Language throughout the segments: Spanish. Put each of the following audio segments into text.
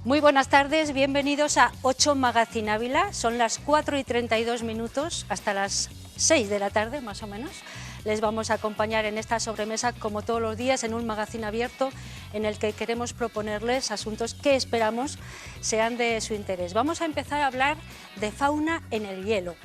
Muy buenas tardes, bienvenidos a 8 Magazine Ávila. Son las 4:32 hasta las 6 de la tarde, más o menos. Les vamos a acompañar en esta sobremesa, como todos los días, en un magazine abierto en el que queremos proponerles asuntos que esperamos sean de su interés. Vamos a empezar a hablar de fauna en el hielo,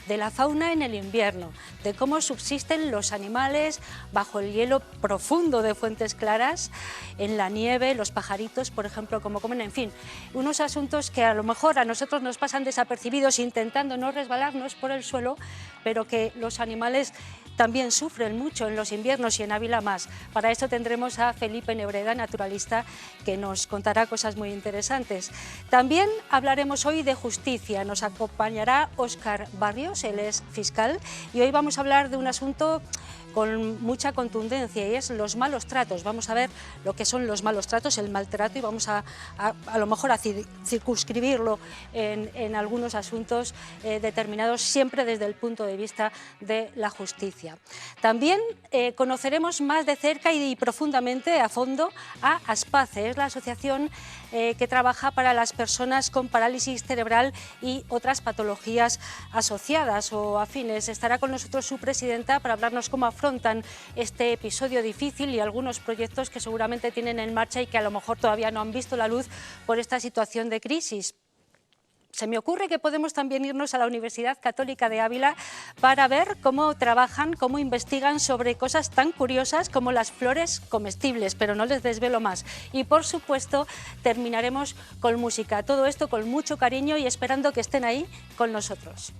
de la fauna en el invierno, de cómo subsisten los animales bajo el hielo profundo de Fuentes Claras, en la nieve, los pajaritos, por ejemplo, cómo comen, en fin, unos asuntos que a lo mejor a nosotros nos pasan desapercibidos intentando no resbalarnos por el suelo, pero que los animales también sufren mucho en los inviernos y en Ávila más. Para esto tendremos a Felipe Nebreda, naturalista, que nos contará cosas muy interesantes. También hablaremos hoy de justicia. Nos acompañará Óscar Barrios, él es fiscal, y hoy vamos a hablar de un asunto con mucha contundencia y es los malos tratos. Vamos a ver lo que son los malos tratos, el maltrato, y vamos a lo mejor a circunscribirlo en algunos asuntos determinados, siempre desde el punto de vista de la justicia. También conoceremos más de cerca y profundamente, a fondo, a ASPACE, es la asociación que trabaja para las personas con parálisis cerebral y otras patologías asociadas o afines. Estará con nosotros su presidenta para hablarnos cómo afrontan este episodio difícil y algunos proyectos que seguramente tienen en marcha y que a lo mejor todavía no han visto la luz por esta situación de crisis. Se me ocurre que podemos también irnos a la Universidad Católica de Ávila para ver cómo trabajan, cómo investigan sobre cosas tan curiosas como las flores comestibles, pero no les desvelo más. Y por supuesto terminaremos con música, todo esto con mucho cariño y esperando que estén ahí con nosotros.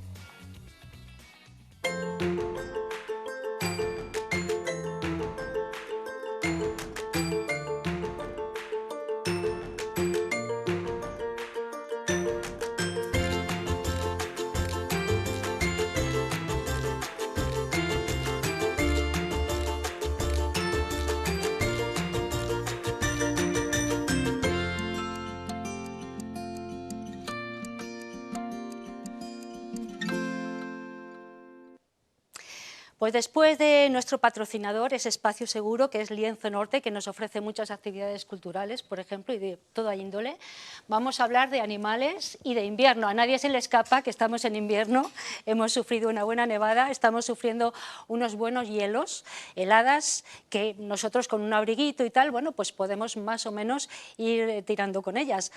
Pues después de nuestro patrocinador, ese espacio seguro que es Lienzo Norte, que nos ofrece muchas actividades culturales, por ejemplo, y de toda índole, vamos a hablar de animales y de invierno. A nadie se le escapa que estamos en invierno, hemos sufrido una buena nevada, estamos sufriendo unos buenos hielos, heladas, que nosotros con un abriguito y tal, bueno, pues podemos más o menos ir tirando con ellas.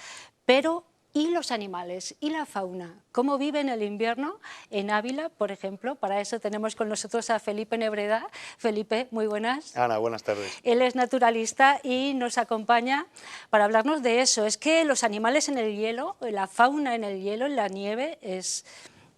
Pero ¿y los animales? ¿Y la fauna? ¿Cómo viven el invierno en Ávila, por ejemplo? Para eso tenemos con nosotros a Felipe Nebreda. Felipe, muy buenas. Ana, buenas tardes. Él es naturalista y nos acompaña para hablarnos de eso. Es que los animales en el hielo, la fauna en el hielo, en la nieve,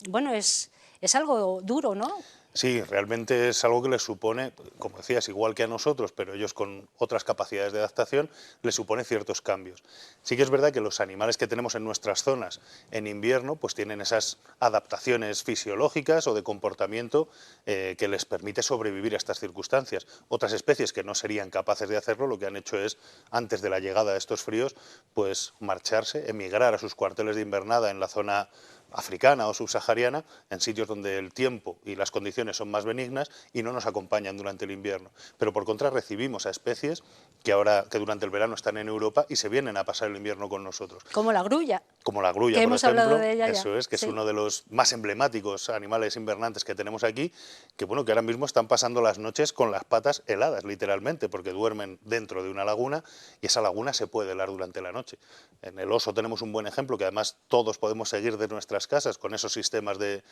bueno, es algo duro, ¿no? Sí, realmente es algo que les supone, como decías, igual que a nosotros, pero ellos con otras capacidades de adaptación, les supone ciertos cambios. Sí que es verdad que los animales que tenemos en nuestras zonas en invierno, pues tienen esas adaptaciones fisiológicas o de comportamiento que les permite sobrevivir a estas circunstancias. Otras especies que no serían capaces de hacerlo, lo que han hecho es, antes de la llegada de estos fríos, pues marcharse, emigrar a sus cuarteles de invernada en la zona africana o subsahariana, en sitios donde el tiempo y las condiciones son más benignas y no nos acompañan durante el invierno. Pero por contra recibimos a especies que durante el verano están en Europa y se vienen a pasar el invierno con nosotros. Como la grulla. Como la grulla, que por hemos ejemplo, hablado de ella ya. Eso es, que sí. es uno de los más emblemáticos animales invernantes que tenemos aquí, que bueno, que ahora mismo están pasando las noches con las patas heladas, literalmente, porque duermen dentro de una laguna y esa laguna se puede helar durante la noche. En el oso tenemos un buen ejemplo que además todos podemos seguir de nuestras casas con esos sistemas de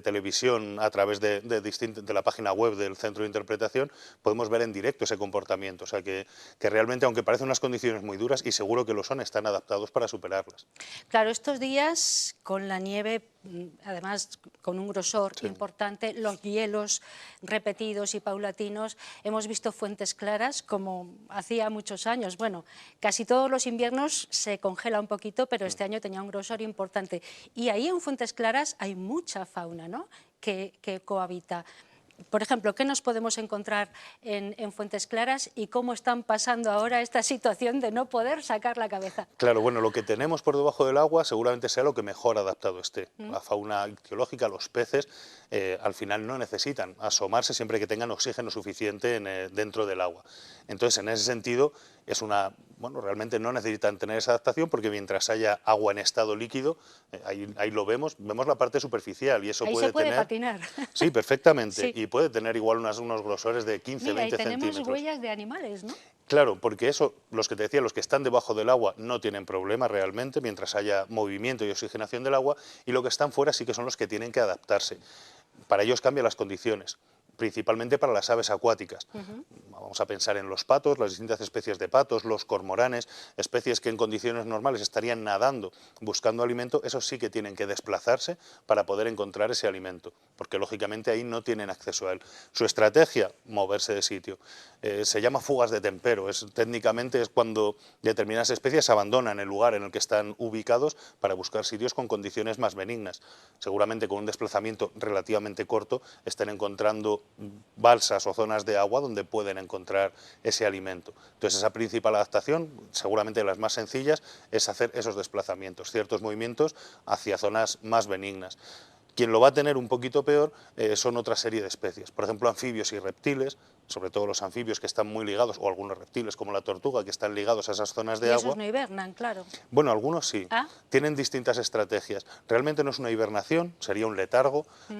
televisión a través de la página web del centro de interpretación, podemos ver en directo ese comportamiento. O sea que realmente, aunque parecen unas condiciones muy duras, y seguro que lo son, están adaptados para superarlas. Claro, estos días con la nieve, además con un grosor importante, los hielos repetidos y paulatinos, hemos visto Fuentes Claras como hacía muchos años. Bueno, casi todos los inviernos se congela un poquito, pero este año tenía un grosor importante. Y ahí en Fuentes Claras hay mucha fauna, ¿no?, que cohabita. Por ejemplo, ¿qué nos podemos encontrar en Fuentes Claras y cómo están pasando ahora esta situación de no poder sacar la cabeza? Claro, bueno, lo que tenemos por debajo del agua seguramente sea lo que mejor adaptado esté. La fauna ictiológica, los peces, al final no necesitan asomarse siempre que tengan oxígeno suficiente dentro del agua. Entonces, en ese sentido, es una bueno, realmente no necesitan tener esa adaptación porque mientras haya agua en estado líquido, ahí lo vemos la parte superficial y eso Ahí se puede puede tener, patinar. sí, perfectamente, Sí. y puede tener igual unos grosores de 15, Mira, y 20 tenemos centímetros. huellas de animales, ¿no? Claro, porque eso, los que te decía, los que están debajo del agua no tienen problema realmente mientras haya movimiento y oxigenación del agua, y los que están fuera sí que son los que tienen que adaptarse. Para ellos cambian las condiciones, principalmente para las aves acuáticas. Ujú. Vamos a pensar en los patos, las distintas especies de patos, los cormoranes, especies que en condiciones normales estarían nadando buscando alimento, esos sí que tienen que desplazarse para poder encontrar ese alimento, porque lógicamente ahí no tienen acceso a él. Su estrategia, moverse de sitio. Se llama fugas de tempero, técnicamente es cuando determinadas especies abandonan el lugar en el que están ubicados para buscar sitios con condiciones más benignas. Seguramente con un desplazamiento relativamente corto estén encontrando balsas o zonas de agua donde pueden encontrar ese alimento. Entonces esa principal adaptación, seguramente de las más sencillas, es hacer esos desplazamientos, ciertos movimientos hacia zonas más benignas. Quien lo va a tener un poquito peor son otra serie de especies, por ejemplo anfibios y reptiles, sobre todo los anfibios que están muy ligados, o algunos reptiles como la tortuga que están ligados a esas zonas Y de esos agua. no hibernan, claro. Bueno, algunos sí, Ah, tienen distintas estrategias. Realmente no es una hibernación, sería un letargo. mm,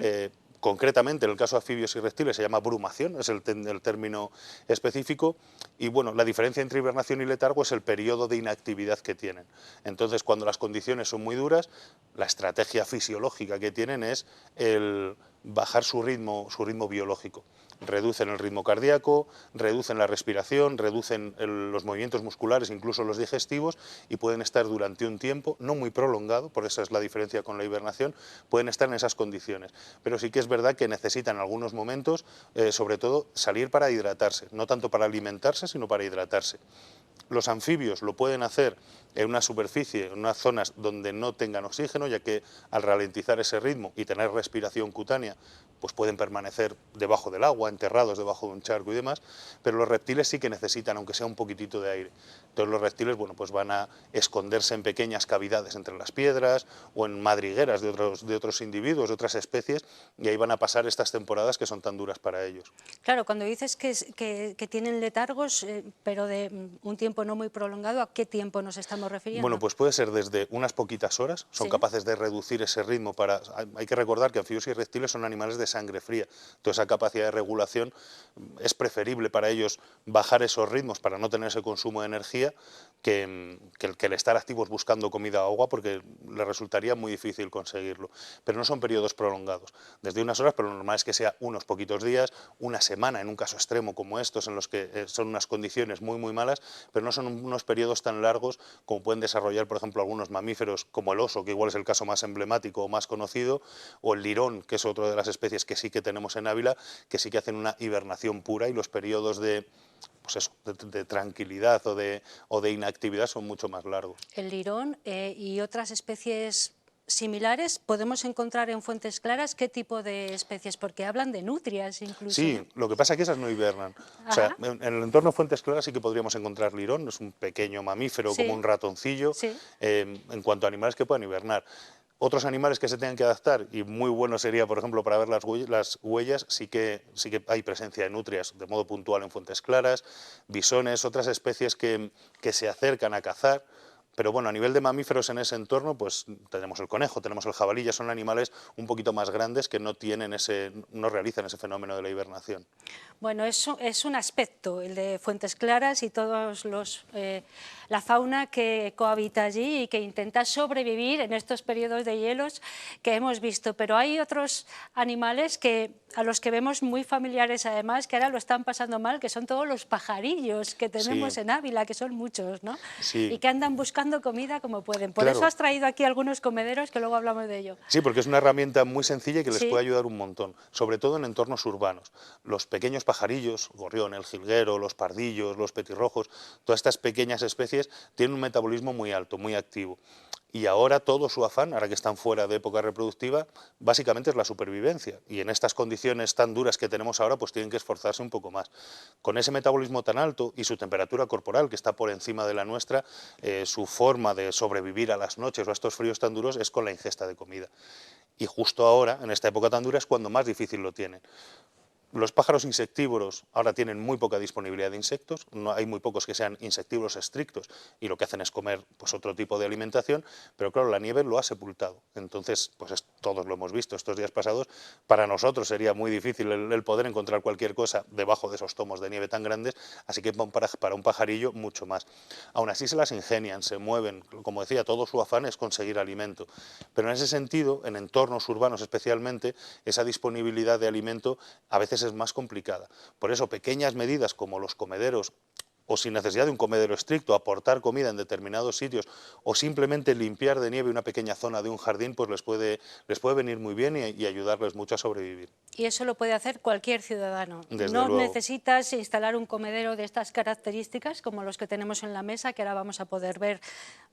Concretamente, en el caso de anfibios y reptiles se llama brumación, es el término específico. Y bueno, la diferencia entre hibernación y letargo es el periodo de inactividad que tienen. Entonces, cuando las condiciones son muy duras, la estrategia fisiológica que tienen es el bajar su ritmo biológico. Reducen el ritmo cardíaco, reducen la respiración, reducen los movimientos musculares, incluso los digestivos, y pueden estar durante un tiempo, no muy prolongado, por eso es la diferencia con la hibernación, pueden estar en esas condiciones. Pero sí que es verdad que necesitan en algunos momentos, sobre todo, salir para hidratarse, no tanto para alimentarse, sino para hidratarse. Los anfibios lo pueden hacer en una superficie, en unas zonas donde no tengan oxígeno, ya que al ralentizar ese ritmo y tener respiración cutánea, pues pueden permanecer debajo del agua, enterrados debajo de un charco y demás, pero los reptiles sí que necesitan, aunque sea un poquitito de aire. Entonces los reptiles, bueno, pues van a esconderse en pequeñas cavidades entre las piedras o en madrigueras de otros individuos, de otras especies, y ahí van a pasar estas temporadas que son tan duras para ellos. claro, cuando dices que tienen letargos, pero de un tiempo no muy prolongado, ¿a qué tiempo nos estamos Bueno, refiriendo? pues puede ser desde unas poquitas horas, son Sí. capaces de reducir ese ritmo para... Hay que recordar que anfibios y reptiles son animales de sangre fría, toda esa capacidad de regulación es preferible para ellos bajar esos ritmos para no tener ese consumo de energía que el estar activos buscando comida o agua porque les resultaría muy difícil conseguirlo. Pero no son periodos prolongados, desde unas horas, pero lo normal es que sea unos poquitos días, una semana en un caso extremo como estos en los que son unas condiciones muy muy malas, pero no son unos periodos tan largos como pueden desarrollar, por ejemplo, algunos mamíferos como el oso, que igual es el caso más emblemático o más conocido, o el lirón, que es otra de las especies que sí que tenemos en Ávila, que sí que hacen una hibernación pura y los periodos de, pues eso, de tranquilidad o de inactividad son mucho más largos. El lirón y otras especies similares, ¿podemos encontrar en Fuentes Claras qué tipo de especies? Porque hablan de nutrias incluso, ¿no? Sí, lo que pasa es que esas no hibernan. O sea, Ajá, en el entorno de Fuentes Claras sí que podríamos encontrar lirón, es un pequeño mamífero como un sí, ratoncillo, sí. en cuanto a animales que puedan hibernar. Otros animales que se tengan que adaptar, y muy bueno sería, por ejemplo, para ver las huellas, sí que hay presencia de nutrias de modo puntual en Fuentes Claras, bisones, otras especies que se acercan a cazar. Pero bueno, a nivel de mamíferos en ese entorno, pues tenemos el conejo, tenemos el jabalí, ya son animales un poquito más grandes que no realizan ese fenómeno de la hibernación. Bueno, es un aspecto, el de Fuentes Claras y la fauna que cohabita allí y que intenta sobrevivir en estos periodos de hielos que hemos visto. Pero hay otros animales a los que vemos muy familiares además, que ahora lo están pasando mal, que son todos los pajarillos que tenemos Sí, en Ávila, que son muchos, ¿no? Y sí, que andan buscando comida como pueden. Por eso claro. has traído aquí algunos comederos, que luego hablamos de ello. Sí, porque es una herramienta muy sencilla y que les puede Sí, ayudar un montón, sobre todo en entornos urbanos. Los pequeños pajarillos, el gorrión, el jilguero, los pardillos, los petirrojos, todas estas pequeñas especies tienen un metabolismo muy alto, muy activo. Y ahora todo su afán, ahora que están fuera de época reproductiva, básicamente es la supervivencia. Y en estas condiciones tan duras que tenemos ahora, pues tienen que esforzarse un poco más. Con ese metabolismo tan alto y su temperatura corporal, que está por encima de la nuestra, su forma de sobrevivir a las noches o a estos fríos tan duros es con la ingesta de comida. Y justo ahora, en esta época tan dura, es cuando más difícil lo tienen. Los pájaros insectívoros ahora tienen muy poca disponibilidad de insectos, no, hay muy pocos que sean insectívoros estrictos y lo que hacen es comer pues, otro tipo de alimentación, pero claro, la nieve lo ha sepultado. Entonces, pues todos lo hemos visto estos días pasados, para nosotros sería muy difícil el poder encontrar cualquier cosa debajo de esos tomos de nieve tan grandes, así que para un pajarillo mucho más. Aún así se las ingenian, se mueven, como decía, todo su afán es conseguir alimento, pero en ese sentido, en entornos urbanos especialmente, esa disponibilidad de alimento a veces es más complicada. Por eso pequeñas medidas como los comederos, o sin necesidad de un comedero estricto, aportar comida en determinados sitios, o simplemente limpiar de nieve una pequeña zona de un jardín, pues les puede venir muy bien y ayudarles mucho a sobrevivir. Y eso lo puede hacer cualquier ciudadano. Desde No luego. necesitas instalar un comedero de estas características, como los que tenemos en la mesa, que ahora vamos a poder ver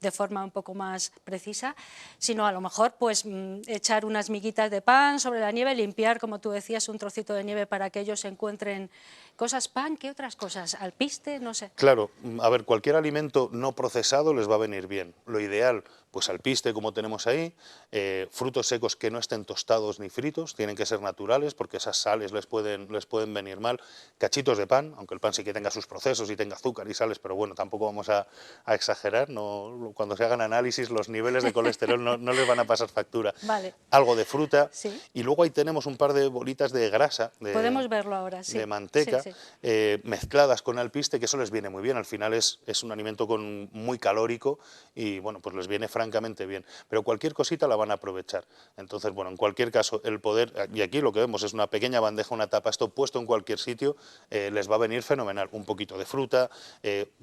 de forma un poco más precisa, sino a lo mejor pues echar unas miguitas de pan sobre la nieve, limpiar, como tú decías, un trocito de nieve para que ellos encuentren cosas. Pan, ¿qué otras cosas? Alpiste, no sé. Claro, a ver, cualquier alimento no procesado les va a venir bien. Lo ideal, pues alpiste como tenemos ahí, frutos secos que no estén tostados ni fritos, tienen que ser naturales porque esas sales les pueden venir mal, cachitos de pan, aunque el pan sí que tenga sus procesos y tenga azúcar y sales, pero bueno, tampoco vamos a exagerar, no, cuando se hagan análisis los niveles de colesterol no les van a pasar factura. Vale. Algo de fruta, Sí. Y luego ahí tenemos un par de bolitas de grasa, Podemos verlo ahora, sí. de manteca, Sí, sí. mezcladas con alpiste, que eso les viene muy bien, al final es un alimento muy calórico y bueno, pues les viene francamente bien, pero cualquier cosita la van a aprovechar. Entonces, bueno, en cualquier caso, el poder, y aquí lo que vemos es una pequeña bandeja, una tapa, esto puesto en cualquier sitio, les va a venir fenomenal. Un poquito de fruta,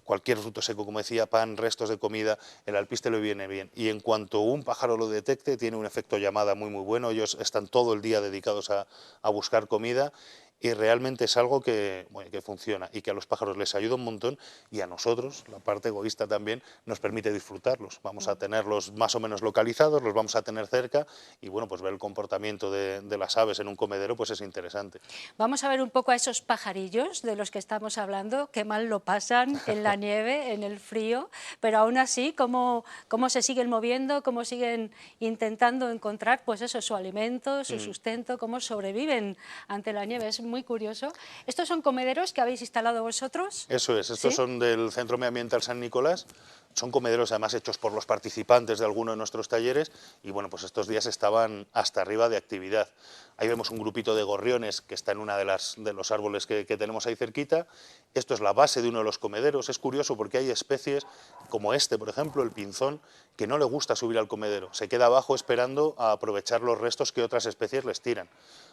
cualquier fruto seco, como decía, pan, restos de comida, el alpiste le viene bien. Y en cuanto un pájaro lo detecte, tiene un efecto llamada muy bueno, ellos están todo el día dedicados a buscar comida, y realmente es algo que funciona y que a los pájaros les ayuda un montón y a nosotros, la parte egoísta también, nos permite disfrutarlos. Vamos a tenerlos más o menos localizados, los vamos a tener cerca y bueno, pues ver el comportamiento de las aves en un comedero pues es interesante. Vamos a ver un poco a esos pajarillos de los que estamos hablando, que mal lo pasan en la nieve, en el frío, pero aún así, cómo se siguen moviendo, cómo siguen intentando encontrar pues eso, su alimento, su sustento, cómo sobreviven ante la nieve. Es muy curioso. ¿Estos son comederos que habéis instalado vosotros? Eso es, estos ¿Sí? son del Centro Medioambiental San Nicolás, son comederos además hechos por los participantes de alguno de nuestros talleres y bueno, pues estos días estaban hasta arriba de actividad. Ahí vemos un grupito de gorriones que está en una de los árboles que tenemos ahí cerquita. Esto es la base de uno de los comederos. Es curioso porque hay especies como este, por ejemplo, el pinzón, que no le gusta subir al comedero. Se queda abajo esperando a aprovechar los restos que otras especies les tiran.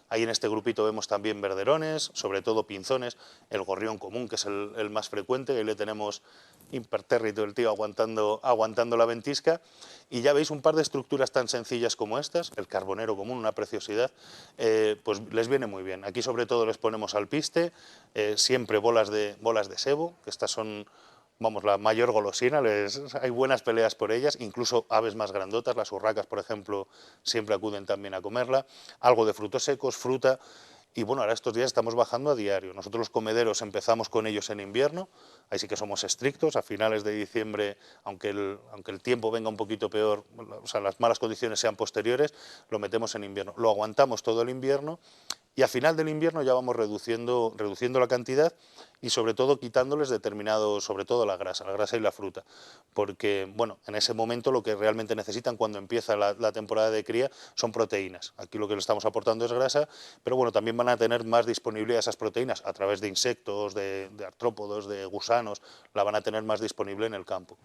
Ahí en este grupito vemos también verderones, sobre todo pinzones, el gorrión común, que es el más frecuente, ahí le tenemos impertérrito el tío aguantando la ventisca, y ya veis un par de estructuras tan sencillas como estas, el carbonero común, una preciosidad, pues les viene muy bien. Aquí sobre todo les ponemos alpiste, siempre bolas de sebo, que estas son, vamos, la mayor golosina, hay buenas peleas por ellas, incluso aves más grandotas, las urracas, por ejemplo, siempre acuden también a comerla, algo de frutos secos, fruta, y bueno, ahora estos días estamos bajando a diario. Nosotros los comederos empezamos con ellos en invierno, ahí sí que somos estrictos, a finales de diciembre, aunque el tiempo venga un poquito peor, o sea, las malas condiciones sean posteriores, lo metemos en invierno. Lo aguantamos todo el invierno y a final del invierno ya vamos reduciendo la cantidad y sobre todo quitándoles determinados, sobre todo la grasa y la fruta, porque bueno, en ese momento lo que realmente necesitan cuando empieza la temporada de cría son proteínas. Aquí lo que le estamos aportando es grasa, pero bueno, también van a tener más disponibilidad esas proteínas a través de insectos, de artrópodos, de gusanos, la van a tener más disponible en el campo.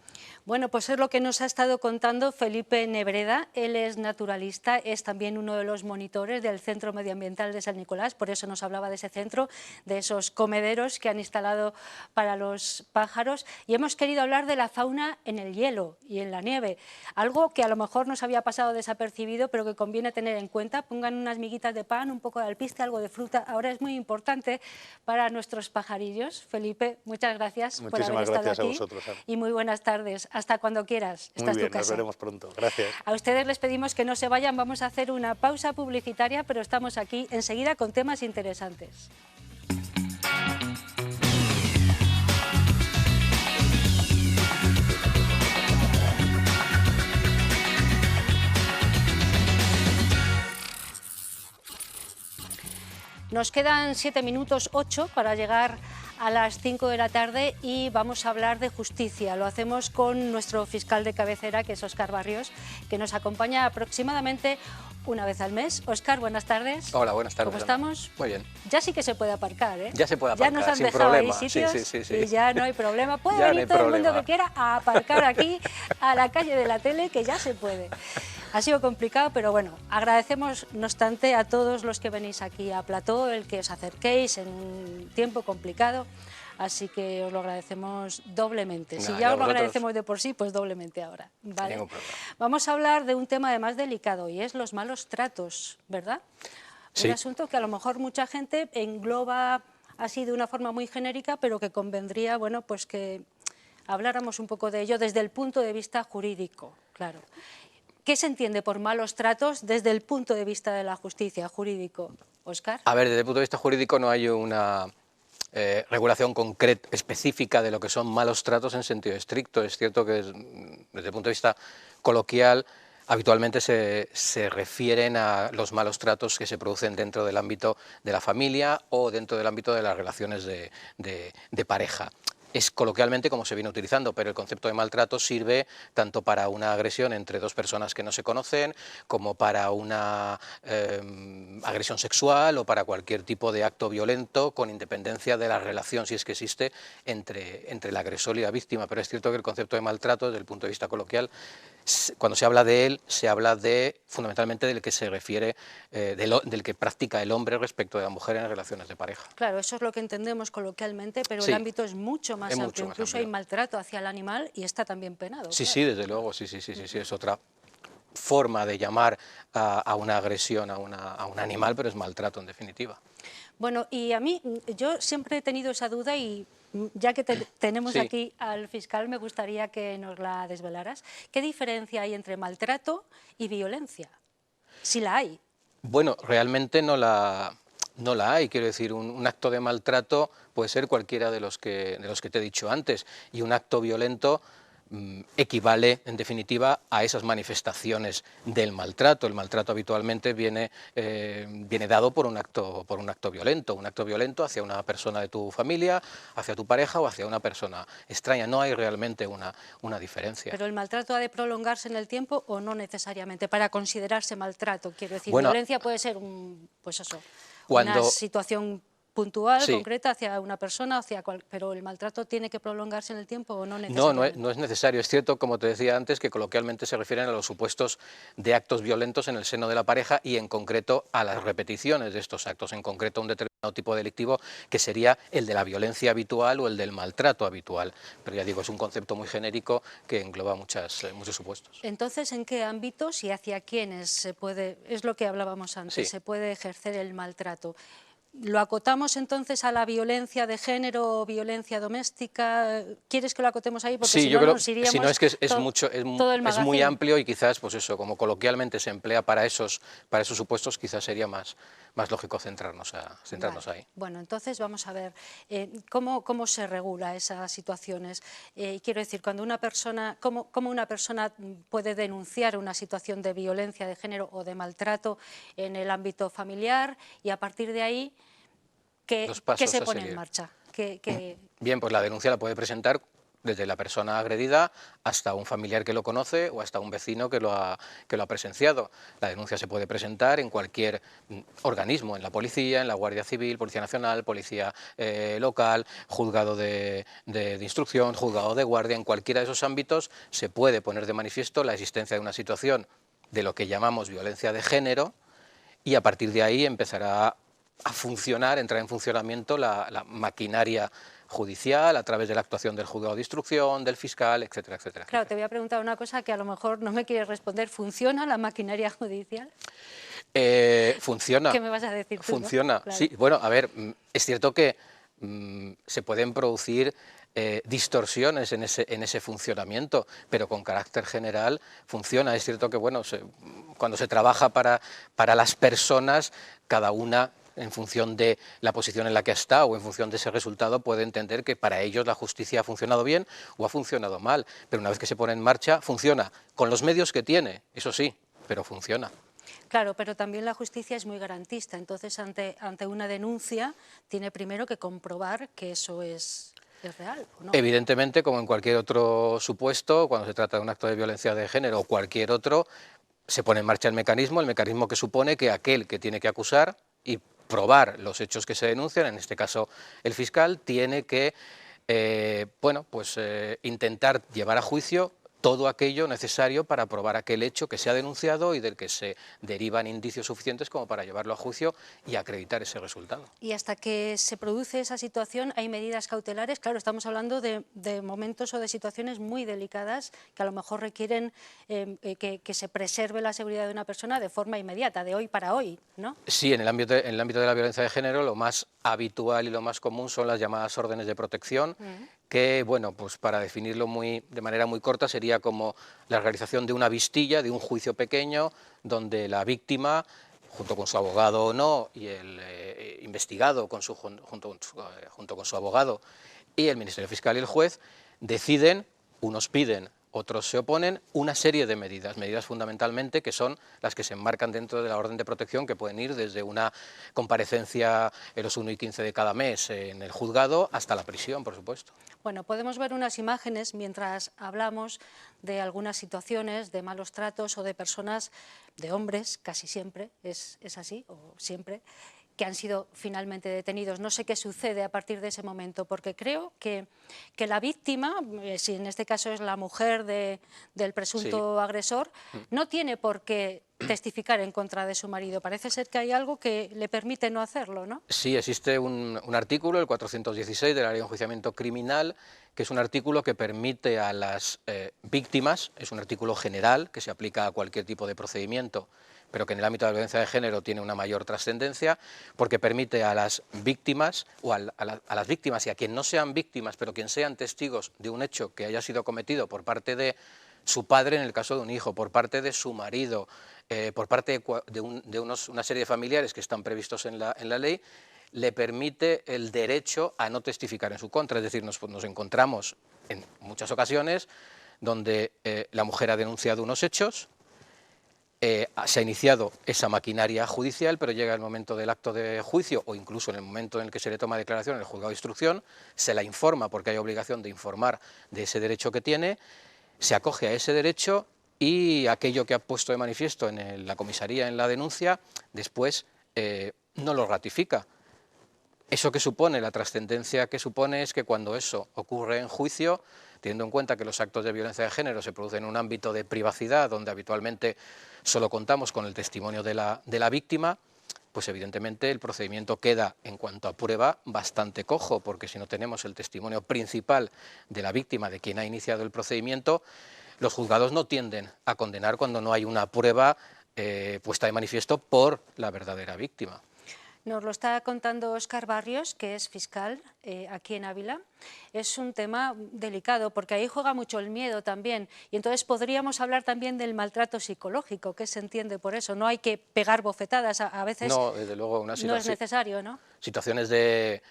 Bueno, pues es lo que nos ha estado contando Felipe Nebreda. Él es naturalista, es también uno de los monitores del Centro Medioambiental de San Nicolás, por eso nos hablaba de ese centro, de esos comederos que han instalado para los pájaros, y hemos querido hablar de la fauna en el hielo y en la nieve, algo que a lo mejor nos había pasado desapercibido, pero que conviene tener en cuenta. Pongan unas miguitas de pan, un poco de alpiste, algo de fruta, ahora es muy importante para nuestros pajarillos. Felipe, muchas gracias por haber estado aquí. A vosotros, Ana. Y muy buenas tardes, hasta cuando quieras. Esta Muy es bien, tu casa. nos veremos pronto. Gracias. A ustedes les pedimos que no se vayan, vamos a hacer una pausa publicitaria, pero estamos aquí enseguida con temas interesantes. Nos quedan 7 minutos, 8 para llegar a las 5 de la tarde y vamos a hablar de justicia. Lo hacemos con nuestro fiscal de cabecera, que es Óscar Barrios, que nos acompaña aproximadamente una vez al mes. Óscar, buenas tardes. Hola, buenas tardes. ¿Cómo estamos? Muy bien. Ya sí que se puede aparcar, ¿eh? Ya se puede aparcar, ya nos han sin dejado problema. ahí sitios Sí. y ya no hay problema. Puede Ya venir no hay todo el mundo problema. que quiera a aparcar aquí a la calle de la tele, que ya se puede. Ha sido complicado, pero bueno, agradecemos no obstante a todos los que venís aquí a Plató, el que os acerquéis en un tiempo complicado. Así que os lo agradecemos doblemente. Si ya os lo agradecemos de por sí, pues doblemente ahora. ¿Vale? Ningún problema. Vamos a hablar de un tema además delicado y es los malos tratos, ¿verdad? Sí. Un asunto que a lo mejor mucha gente engloba así de una forma muy genérica, pero que convendría, bueno, pues que habláramos un poco de ello desde el punto de vista jurídico, claro. ¿Qué se entiende por malos tratos desde el punto de vista de la justicia jurídico, Óscar? A ver, desde el punto de vista jurídico no hay una regulación concreta, específica de lo que son malos tratos en sentido estricto. Es cierto que desde el punto de vista coloquial habitualmente se refieren a los malos tratos que se producen dentro del ámbito de la familia o dentro del ámbito de las relaciones de pareja. Es coloquialmente como se viene utilizando, pero el concepto de maltrato sirve tanto para una agresión entre dos personas que no se conocen, como para una agresión sexual o para cualquier tipo de acto violento, con independencia de la relación, si es que existe, entre el agresor y la víctima. Pero es cierto que el concepto de maltrato, desde el punto de vista coloquial, cuando se habla de él, se habla fundamentalmente del que se refiere, del que practica el hombre respecto de la mujer en relaciones de pareja. Claro, eso es lo que entendemos coloquialmente, pero Sí. el ámbito es mucho más amplio. Mucho más Incluso amplio. hay maltrato hacia el animal y está también penado. Sí, claro. sí, desde luego, sí, es otra forma de llamar a una agresión a un animal, pero es maltrato en definitiva. Bueno, y a mí, yo siempre he tenido esa duda y ya que tenemos Sí. aquí al fiscal, me gustaría que nos la desvelaras. ¿Qué diferencia hay entre maltrato y violencia? Si la hay. Bueno, realmente no la hay, quiero decir, un acto de maltrato puede ser cualquiera de los que te he dicho antes, y un acto violento equivale, en definitiva, a esas manifestaciones del maltrato. El maltrato habitualmente viene dado por un acto violento hacia una persona de tu familia, hacia tu pareja o hacia una persona extraña. No hay realmente una diferencia. ¿Pero el maltrato ha de prolongarse en el tiempo o no necesariamente para considerarse maltrato? Quiero decir, Bueno, violencia puede ser pues eso, cuando- una situación puntual, Sí. concreta, hacia una persona, pero el maltrato tiene que prolongarse en el tiempo o no No, necesariamente. no es necesario. Es cierto, como te decía antes, que coloquialmente se refieren a los supuestos de actos violentos en el seno de la pareja y en concreto a las repeticiones de estos actos, en concreto a un determinado tipo delictivo que sería el de la violencia habitual o el del maltrato habitual. Pero ya digo, es un concepto muy genérico que engloba muchos supuestos. Entonces, ¿en qué ámbitos y hacia quiénes se puede, es lo que hablábamos antes, Sí. se puede ejercer el maltrato? ¿Lo acotamos entonces a la violencia de género o violencia doméstica? ¿Quieres que lo acotemos ahí? Porque Sí, si yo no, creo, nos iríamos si no es que es todo el muy magazine. amplio y quizás, pues eso, como coloquialmente se emplea para esos supuestos, quizás sería más lógico centrarnos Vale. ahí. Bueno, entonces vamos a ver cómo se regula esas situaciones. Quiero decir, cuando una persona, cómo una persona puede denunciar una situación de violencia de género o de maltrato en el ámbito familiar y a partir de ahí, ¿qué Los pasos se a pone en seguir. marcha? Bien, pues la denuncia la puede presentar desde la persona agredida hasta un familiar que lo conoce o hasta un vecino que lo ha presenciado. La denuncia se puede presentar en cualquier organismo, en la policía, en la Guardia Civil, Policía Nacional, Policía local, juzgado de instrucción, juzgado de guardia. En cualquiera de esos ámbitos se puede poner de manifiesto la existencia de una situación de lo que llamamos violencia de género y a partir de ahí empezará a funcionar, entrar en funcionamiento la maquinaria judicial a través de la actuación del juzgado de instrucción, del fiscal, etcétera, etcétera. Claro, te voy a preguntar una cosa que a lo mejor no me quieres responder. ¿Funciona la maquinaria judicial? Funciona. ¿Qué me vas a decir tú, Funciona, no? Claro. sí. Bueno, a ver, es cierto que se pueden producir distorsiones en ese funcionamiento, pero con carácter general funciona. Es cierto que bueno, cuando se trabaja para las personas, cada una en función de la posición en la que está o en función de ese resultado puede entender que para ellos la justicia ha funcionado bien o ha funcionado mal, pero una vez que se pone en marcha funciona, con los medios que tiene, eso sí, pero funciona. Claro, pero también la justicia es muy garantista, entonces ante una denuncia tiene primero que comprobar que eso es real, ¿o no? Evidentemente, como en cualquier otro supuesto, cuando se trata de un acto de violencia de género o cualquier otro, se pone en marcha el mecanismo que supone que aquel que tiene que acusar y probar los hechos que se denuncian, en este caso el fiscal, tiene que intentar llevar a juicio todo aquello necesario para probar aquel hecho que se ha denunciado y del que se derivan indicios suficientes como para llevarlo a juicio y acreditar ese resultado. Y hasta que se produce esa situación hay medidas cautelares. Claro, estamos hablando de momentos o de situaciones muy delicadas que a lo mejor requieren que se preserve la seguridad de una persona de forma inmediata, de hoy para hoy, ¿no? Sí, en el ámbito de la violencia de género lo más habitual y lo más común son las llamadas órdenes de protección, que, bueno, pues para definirlo de manera muy corta sería como la realización de una vistilla, de un juicio pequeño, donde la víctima, junto con su abogado o no, y el investigado junto con su abogado y el Ministerio Fiscal y el juez, deciden, unos piden, otros se oponen, una serie de medidas fundamentalmente que son las que se enmarcan dentro de la orden de protección, que pueden ir desde una comparecencia en los 1 y 15 de cada mes en el juzgado hasta la prisión, por supuesto. Bueno, podemos ver unas imágenes mientras hablamos de algunas situaciones de malos tratos o de personas, de hombres, casi siempre, es así, o siempre, que han sido finalmente detenidos. No sé qué sucede a partir de ese momento, porque creo que la víctima, si en este caso es la mujer del presunto agresor, no tiene por qué testificar en contra de su marido. Parece ser que hay algo que le permite no hacerlo, ¿no? Sí, existe un artículo, el 416 de la Ley de Enjuiciamiento Criminal, que es un artículo que permite a las víctimas, es un artículo general que se aplica a cualquier tipo de procedimiento, pero que en el ámbito de la violencia de género tiene una mayor trascendencia, porque permite a las víctimas, o a las víctimas y a quien no sean víctimas, pero quien sean testigos de un hecho que haya sido cometido por parte de su padre en el caso de un hijo, por parte de su marido, por parte de una serie de familiares que están previstos en la ley, le permite el derecho a no testificar en su contra. Es decir, nos encontramos en muchas ocasiones donde la mujer ha denunciado unos hechos, se ha iniciado esa maquinaria judicial, pero llega el momento del acto de juicio o incluso en el momento en el que se le toma declaración en el juzgado de instrucción, se la informa porque hay obligación de informar de ese derecho que tiene, se acoge a ese derecho y aquello que ha puesto de manifiesto en la comisaría, en la denuncia, después no lo ratifica. ¿Eso qué supone? La trascendencia que supone es que cuando eso ocurre en juicio, teniendo en cuenta que los actos de violencia de género se producen en un ámbito de privacidad, donde habitualmente solo contamos con el testimonio de la víctima, pues evidentemente el procedimiento queda, en cuanto a prueba, bastante cojo, porque si no tenemos el testimonio principal de la víctima, de quien ha iniciado el procedimiento, los juzgados no tienden a condenar cuando no hay una prueba puesta de manifiesto por la verdadera víctima. Nos lo está contando Óscar Barrios, que es fiscal aquí en Ávila. Es un tema delicado porque ahí juega mucho el miedo también y entonces podríamos hablar también del maltrato psicológico, que se entiende por eso. No hay que pegar bofetadas, a veces no, desde luego, no es necesario, ¿no? Situaciones de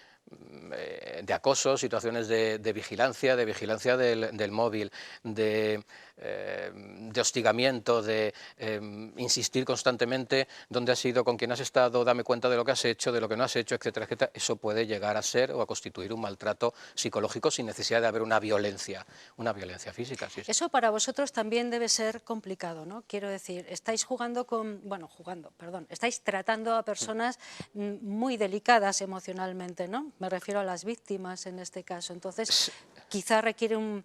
acoso, situaciones de vigilancia del móvil, de hostigamiento, de insistir constantemente dónde has ido, con quién has estado, dame cuenta de lo que has hecho, de lo que no has hecho, etcétera, etcétera. Eso puede llegar a ser o a constituir un maltrato psicológico sin necesidad de haber una violencia física. Sí, sí. Eso para vosotros también debe ser complicado, ¿no? Quiero decir, estáis estáis tratando a personas muy delicadas emocionalmente, ¿no? Me refiero a las víctimas en este caso. Entonces, quizá requiere un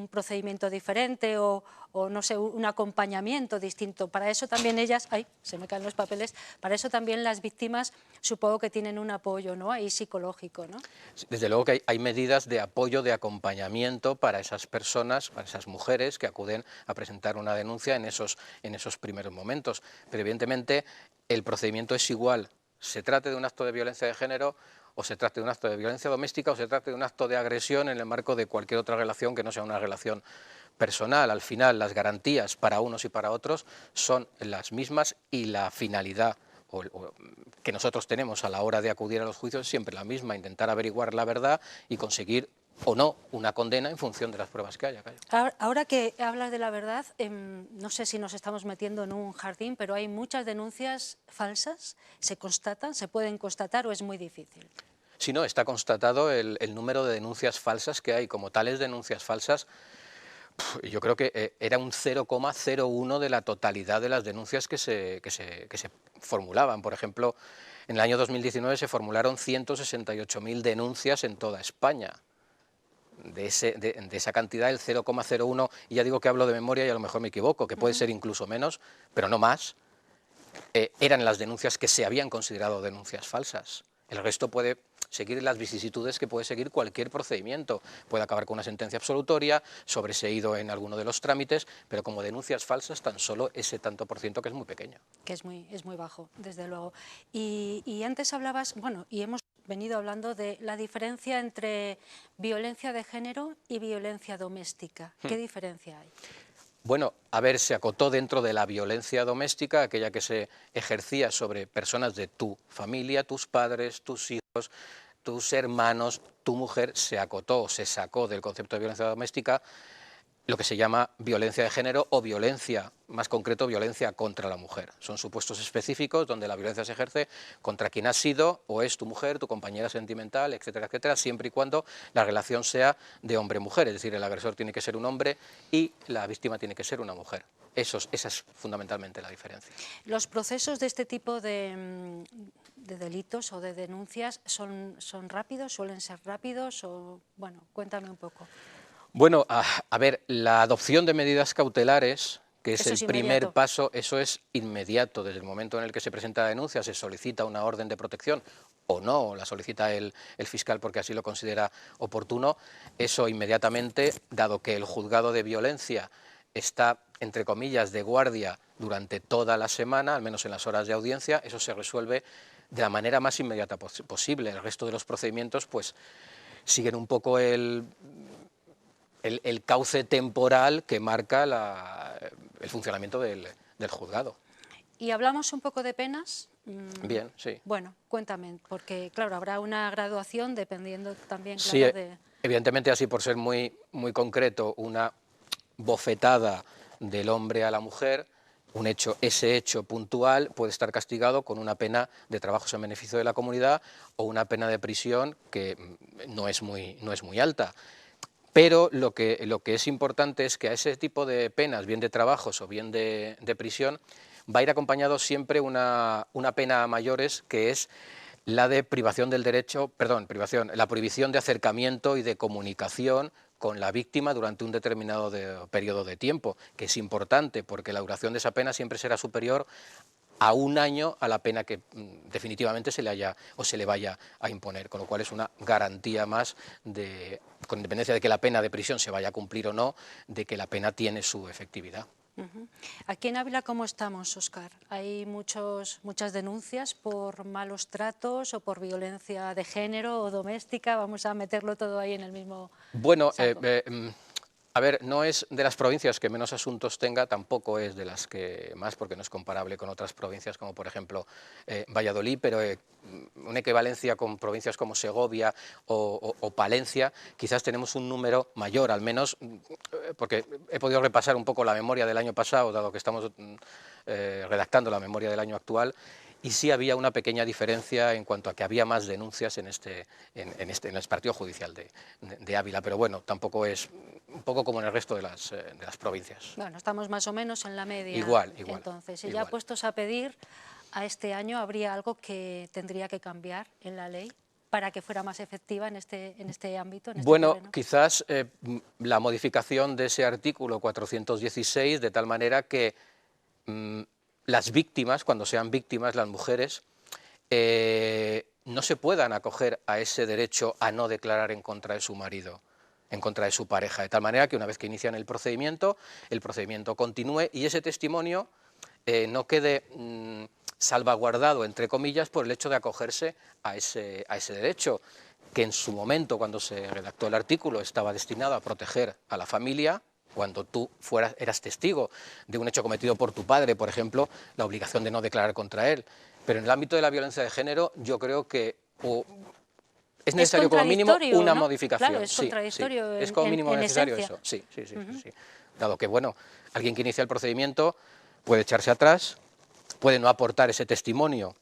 procedimiento diferente o no sé, un acompañamiento distinto. Para eso también ellas, se me caen los papeles, para eso también las víctimas supongo que tienen un apoyo, ¿no? Ahí psicológico, ¿no? Desde luego que hay medidas de apoyo, de acompañamiento para esas personas, para esas mujeres que acuden a presentar una denuncia en esos primeros momentos. Pero evidentemente el procedimiento es igual, se trate de un acto de violencia de género o se trate de un acto de violencia doméstica o se trate de un acto de agresión en el marco de cualquier otra relación que no sea una relación personal. Al final, las garantías para unos y para otros son las mismas y la finalidad que nosotros tenemos a la hora de acudir a los juicios es siempre la misma, intentar averiguar la verdad y conseguir o no una condena en función de las pruebas que haya. Ahora que hablas de la verdad, no sé si nos estamos metiendo en un jardín, pero hay muchas denuncias falsas, ¿se constatan, se pueden constatar o es muy difícil? Si no, está constatado el número de denuncias falsas que hay. Como tales denuncias falsas, yo creo que era un 0,01 de la totalidad de las denuncias que se formulaban. Por ejemplo, en el año 2019 se formularon 168.000 denuncias en toda España. De esa cantidad, el 0,01, y ya digo que hablo de memoria y a lo mejor me equivoco, que puede ser incluso menos, pero no más, eran las denuncias que se habían considerado denuncias falsas. El resto puede seguir las vicisitudes que puede seguir cualquier procedimiento. Puede acabar con una sentencia absolutoria, sobreseído en alguno de los trámites, pero como denuncias falsas tan solo ese tanto por ciento que es muy pequeño. Que es muy bajo, desde luego. Y antes hablabas, bueno, y hemos venido hablando de la diferencia entre violencia de género y violencia doméstica. ¿Qué diferencia hay? Bueno, a ver, se acotó dentro de la violencia doméstica, aquella que se ejercía sobre personas de tu familia, tus padres, tus hijos, tus hermanos, tu mujer, se acotó, se sacó del concepto de violencia doméstica lo que se llama violencia de género o violencia, más concreto, violencia contra la mujer. Son supuestos específicos donde la violencia se ejerce contra quien has sido o es tu mujer, tu compañera sentimental, etcétera, etcétera, siempre y cuando la relación sea de hombre-mujer, es decir, el agresor tiene que ser un hombre y la víctima tiene que ser una mujer. Esa es fundamentalmente la diferencia. ¿Los procesos de este tipo de delitos o de denuncias son rápidos, suelen ser rápidos? O, bueno, cuéntame un poco. Bueno, a ver, la adopción de medidas cautelares, que es Eso el primer paso, eso es inmediato. Desde el momento en el que se presenta la denuncia, se solicita una orden de protección o no, la solicita el fiscal porque así lo considera oportuno, eso inmediatamente, dado que el juzgado de violencia está, entre comillas, de guardia durante toda la semana, al menos en las horas de audiencia, eso se resuelve de la manera más inmediata posible. El resto de los procedimientos, pues, siguen un poco el cauce temporal que marca el funcionamiento del juzgado. ¿Y hablamos un poco de penas? Bien, sí. Bueno, cuéntame, porque claro, habrá una graduación dependiendo también, claro, sí, de... evidentemente, así por ser muy concreto, una bofetada del hombre a la mujer, ese hecho puntual puede estar castigado con una pena de trabajos en beneficio de la comunidad o una pena de prisión que no es muy alta. Pero lo que es importante es que a ese tipo de penas, bien de trabajos o bien de prisión, va a ir acompañado siempre una pena a mayores, que es la de privación del derecho, la prohibición de acercamiento y de comunicación con la víctima durante un determinado periodo de tiempo, que es importante porque la duración de esa pena siempre será superior a un año a la pena que definitivamente se le vaya a imponer, con lo cual es una garantía más, con independencia de que la pena de prisión se vaya a cumplir o no, de que la pena tiene su efectividad. Aquí en Ávila, ¿cómo estamos, Óscar? ¿Hay muchas denuncias por malos tratos o por violencia de género o doméstica? Vamos a meterlo todo ahí en el mismo Bueno, saco. a ver, no es de las provincias que menos asuntos tenga, tampoco es de las que más, porque no es comparable con otras provincias como por ejemplo Valladolid, pero una equivalencia con provincias como Segovia o Palencia, quizás tenemos un número mayor, al menos porque he podido repasar un poco la memoria del año pasado, dado que estamos redactando la memoria del año actual, y sí había una pequeña diferencia en cuanto a que había más denuncias en el partido judicial de Ávila, pero bueno, tampoco es un poco como en el resto de las provincias. Bueno, estamos más o menos en la media. Igual. Entonces, y ya puestos a pedir a este año, ¿habría algo que tendría que cambiar en la ley para que fuera más efectiva en este ámbito? Bueno, terreno? quizás la modificación de ese artículo 416, de tal manera que las víctimas, cuando sean víctimas, las mujeres, no se puedan acoger a ese derecho a no declarar en contra de su marido, en contra de su pareja, de tal manera que una vez que inician el procedimiento continúe y ese testimonio no quede salvaguardado, entre comillas, por el hecho de acogerse a ese derecho, que en su momento, cuando se redactó el artículo, estaba destinado a proteger a la familia. Cuando tú eras testigo de un hecho cometido por tu padre, por ejemplo, la obligación de no declarar contra él. Pero en el ámbito de la violencia de género, yo creo que es necesario como mínimo contradictorio, una ¿no? modificación. Claro, es Sí, contradictorio es como mínimo en necesario esencia. eso. Sí, sí, sí, sí. Dado que, bueno, alguien que inicia el procedimiento puede echarse atrás, puede no aportar ese testimonio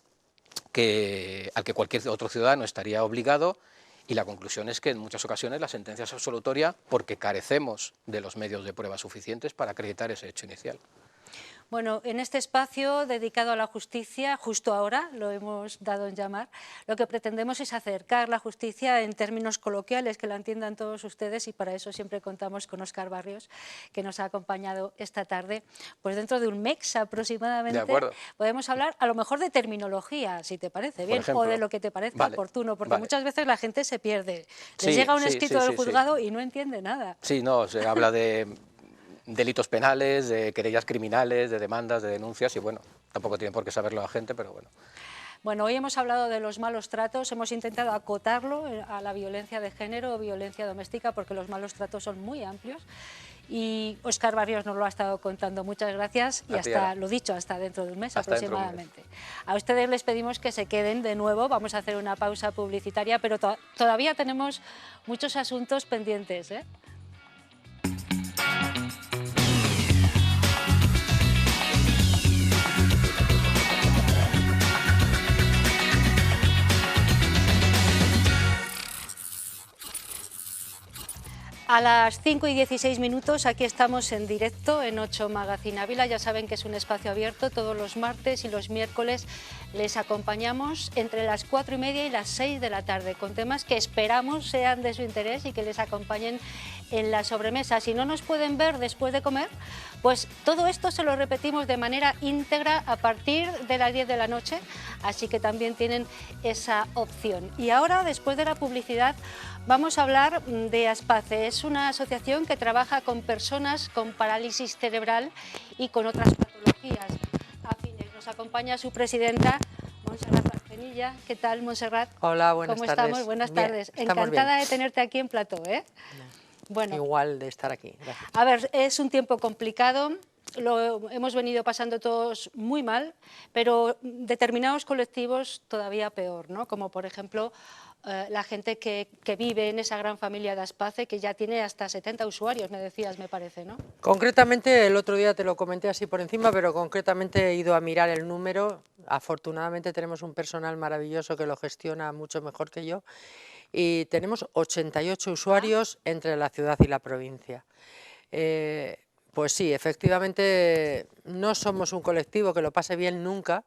al que cualquier otro ciudadano estaría obligado, y la conclusión es que en muchas ocasiones la sentencia es absolutoria porque carecemos de los medios de prueba suficientes para acreditar ese hecho inicial. Bueno, en este espacio dedicado a la justicia, justo ahora lo hemos dado en llamar, lo que pretendemos es acercar la justicia en términos coloquiales, que la entiendan todos ustedes, y para eso siempre contamos con Óscar Barrios, que nos ha acompañado esta tarde. Pues dentro de un mes aproximadamente podemos hablar a lo mejor de terminología, si te parece bien, o de lo que te parezca oportuno, porque muchas veces la gente se pierde. Les llega un escrito del juzgado y no entiende nada. Sí, no, se habla de delitos penales, de querellas criminales, de demandas, de denuncias, y bueno, tampoco tiene por qué saberlo la gente, pero bueno. Bueno, hoy hemos hablado de los malos tratos, hemos intentado acotarlo a la violencia de género o violencia doméstica, porque los malos tratos son muy amplios, y Óscar Barrios nos lo ha estado contando. Muchas gracias, y hasta, lo dicho, hasta dentro de un mes aproximadamente. A ustedes les pedimos que se queden de nuevo, vamos a hacer una pausa publicitaria, pero todavía tenemos muchos asuntos pendientes, ¿eh? A las 5:16, aquí estamos en directo en 8 Magazine Ávila. Ya saben que es un espacio abierto, todos los martes y los miércoles les acompañamos entre las 4:30 y las 6 de la tarde, con temas que esperamos sean de su interés y que les acompañen en la sobremesa. Si no nos pueden ver después de comer, pues todo esto se lo repetimos de manera íntegra a partir de las 10 de la noche, así que también tienen esa opción. Y ahora, después de la publicidad, vamos a hablar de ASPACE. Es una asociación que trabaja con personas con parálisis cerebral y con otras patologías afines. Nos acompaña su presidenta, Montserrat Barcenilla. ¿Qué tal, Montserrat? Hola, buenas tardes. ¿Cómo estamos? Buenas tardes. Encantada de tenerte aquí en plató, ¿eh? Bueno, igual de estar aquí. Gracias. A ver, es un tiempo complicado. Lo hemos venido pasando todos muy mal, pero determinados colectivos todavía peor, ¿no? Como por ejemplo la gente que vive en esa gran familia de ASPACE, que ya tiene hasta 70 usuarios, me decías, me parece, ¿no? Concretamente, el otro día te lo comenté así por encima, pero concretamente he ido a mirar el número. Afortunadamente tenemos un personal maravilloso que lo gestiona mucho mejor que yo, y tenemos 88 usuarios entre la ciudad y la provincia. Pues sí, efectivamente no somos un colectivo que lo pase bien nunca,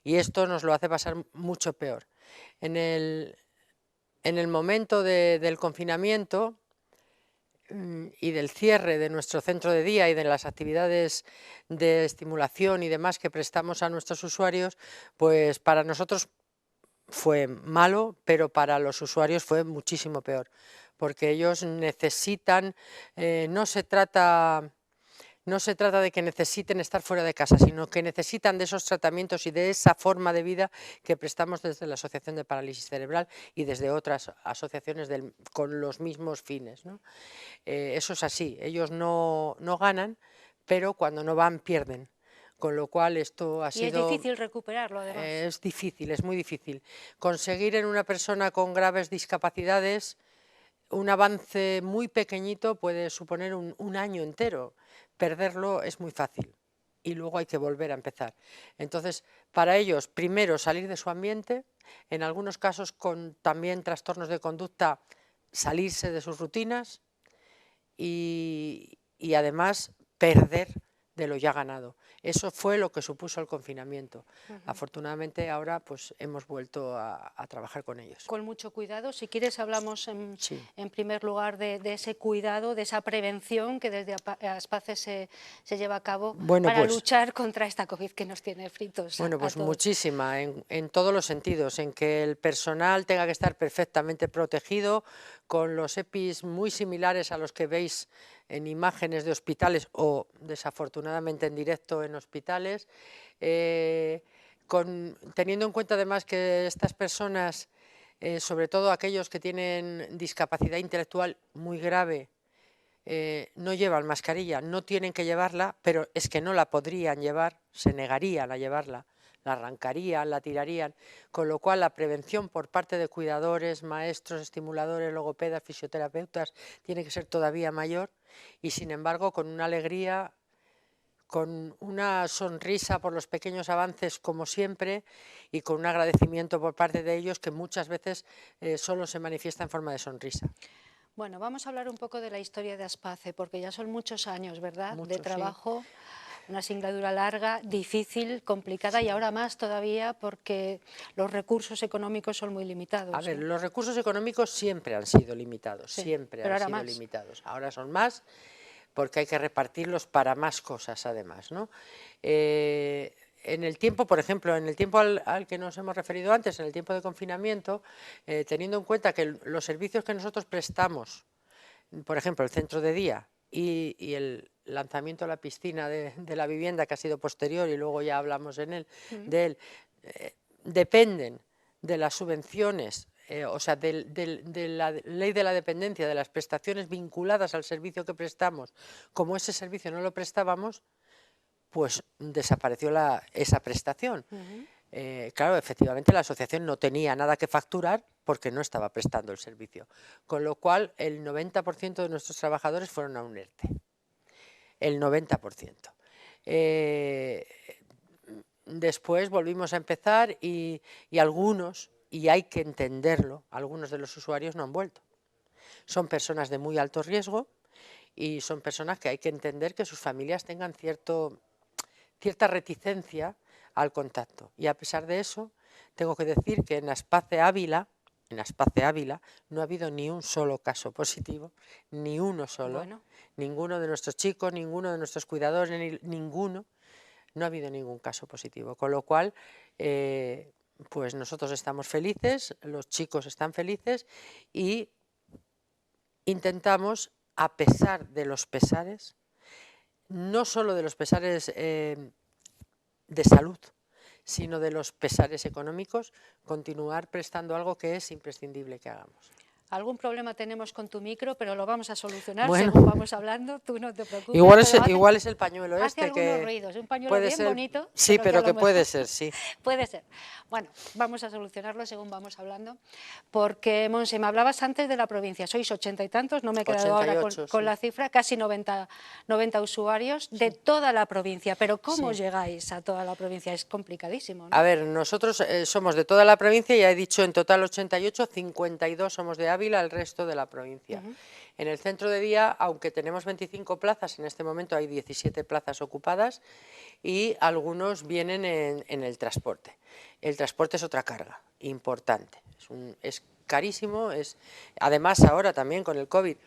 y esto nos lo hace pasar mucho peor. En el momento del confinamiento y del cierre de nuestro centro de día y de las actividades de estimulación y demás que prestamos a nuestros usuarios, pues para nosotros fue malo, pero para los usuarios fue muchísimo peor, porque ellos necesitan, no se trata de que necesiten estar fuera de casa, sino que necesitan de esos tratamientos y de esa forma de vida que prestamos desde la Asociación de Parálisis Cerebral y desde otras asociaciones con los mismos fines, ¿no? Eso es así, ellos no ganan, pero cuando no van pierden. Con lo cual esto ha sido... Y es difícil recuperarlo, además. Es difícil, es muy difícil. Conseguir en una persona con graves discapacidades un avance muy pequeñito puede suponer un año entero. Perderlo es muy fácil y luego hay que volver a empezar. Entonces, para ellos, primero salir de su ambiente, en algunos casos con también trastornos de conducta, salirse de sus rutinas y además perder de lo ya ganado. Eso fue lo que supuso el confinamiento. Afortunadamente ahora pues hemos vuelto a trabajar con ellos. Con mucho cuidado. Si quieres hablamos en primer lugar de ese cuidado, de esa prevención que desde ASPACE se lleva a cabo para luchar contra esta COVID que nos tiene fritos. Bueno, pues muchísima, en todos los sentidos, en que el personal tenga que estar perfectamente protegido, con los EPIs muy similares a los que veis en imágenes de hospitales o desafortunadamente en directo en hospitales, teniendo en cuenta además que estas personas, sobre todo aquellos que tienen discapacidad intelectual muy grave, no llevan mascarilla, no tienen que llevarla, pero es que no la podrían llevar, se negarían a llevarla, la arrancarían, la tirarían, con lo cual la prevención por parte de cuidadores, maestros, estimuladores, logopedas, fisioterapeutas tiene que ser todavía mayor y sin embargo con una alegría, con una sonrisa por los pequeños avances como siempre y con un agradecimiento por parte de ellos que muchas veces solo se manifiesta en forma de sonrisa. Bueno, vamos a hablar un poco de la historia de Aspace, porque ya son muchos años, ¿verdad?, Muchos, de trabajo, una singladura larga, difícil, complicada y ahora más todavía porque los recursos económicos son muy limitados. A ver, ¿no? los recursos económicos siempre han sido limitados, Sí, siempre pero han ahora sido más. limitados. Ahora son más porque hay que repartirlos para más cosas además, ¿no? En el tiempo, por ejemplo, en el tiempo al que nos hemos referido antes, en el tiempo de confinamiento, teniendo en cuenta que los servicios que nosotros prestamos, por ejemplo, el centro de día y el lanzamiento a la piscina de la vivienda que ha sido posterior y luego ya hablamos de él, dependen de las subvenciones, o sea, de la ley de la dependencia, de las prestaciones vinculadas al servicio que prestamos. Como ese servicio no lo prestábamos, pues desapareció esa prestación. Claro, efectivamente la asociación no tenía nada que facturar porque no estaba prestando el servicio, con lo cual el 90% de nuestros trabajadores fueron a un ERTE, el 90%. Después volvimos a empezar y algunos, y hay que entenderlo, algunos de los usuarios no han vuelto. Son personas de muy alto riesgo y son personas que hay que entender que sus familias tengan cierta reticencia al contacto. Y a pesar de eso, tengo que decir que en Aspace Ávila no ha habido ni un solo caso positivo, ni uno solo. Bueno. Ninguno de nuestros chicos, ninguno de nuestros cuidadores, ninguno. No ha habido ningún caso positivo, con lo cual pues nosotros estamos felices, los chicos están felices y intentamos, a pesar de los pesares, no solo de los pesares de salud, sino de los pesares económicos, continuar prestando algo que es imprescindible que hagamos. Algún problema tenemos con tu micro, pero lo vamos a solucionar Bueno. según vamos hablando, tú no te preocupes. Igual es el pañuelo hace este algunos que ruidos, un pañuelo puede bien ser, bonito. sí, pero a lo que puede mejor ser, sí. Puede ser. Bueno, vamos a solucionarlo según vamos hablando, porque, Monse, me hablabas antes de la provincia, sois 80 y tantos, no me he quedado 88, ahora con sí. la cifra, casi 90 usuarios de toda la provincia, pero ¿cómo Sí. llegáis a toda la provincia? Es complicadísimo, ¿no? A ver, nosotros somos de toda la provincia, ya he dicho en total 88, 52 somos de Ávila, el resto de la provincia. En el centro de día, aunque tenemos 25 plazas, en este momento hay 17 plazas ocupadas y algunos vienen en el transporte. El transporte es otra carga importante, es carísimo, además ahora también con el COVID,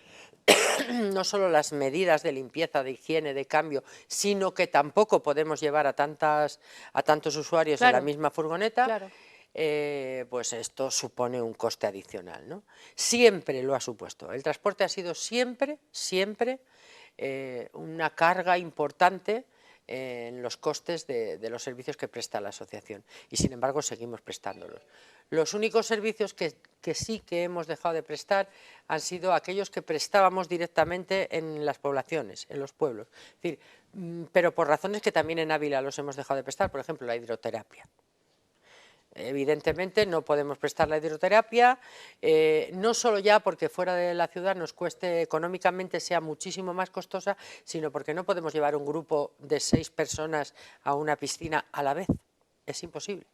no solo las medidas de limpieza, de higiene, de cambio, sino que tampoco podemos llevar a tantos usuarios en la misma furgoneta, Claro. pues esto supone un coste adicional, ¿no? Siempre lo ha supuesto. El transporte ha sido siempre una carga importante en los costes de los servicios que presta la asociación y sin embargo seguimos prestándolos. Los únicos servicios que sí que hemos dejado de prestar han sido aquellos que prestábamos directamente en las poblaciones, en los pueblos. Es decir, pero por razones que también en Ávila los hemos dejado de prestar, por ejemplo la hidroterapia. Evidentemente no podemos prestar la hidroterapia, no solo ya porque fuera de la ciudad nos cueste económicamente, sea muchísimo más costosa, sino porque no podemos llevar un grupo de 6 personas a una piscina a la vez, es imposible.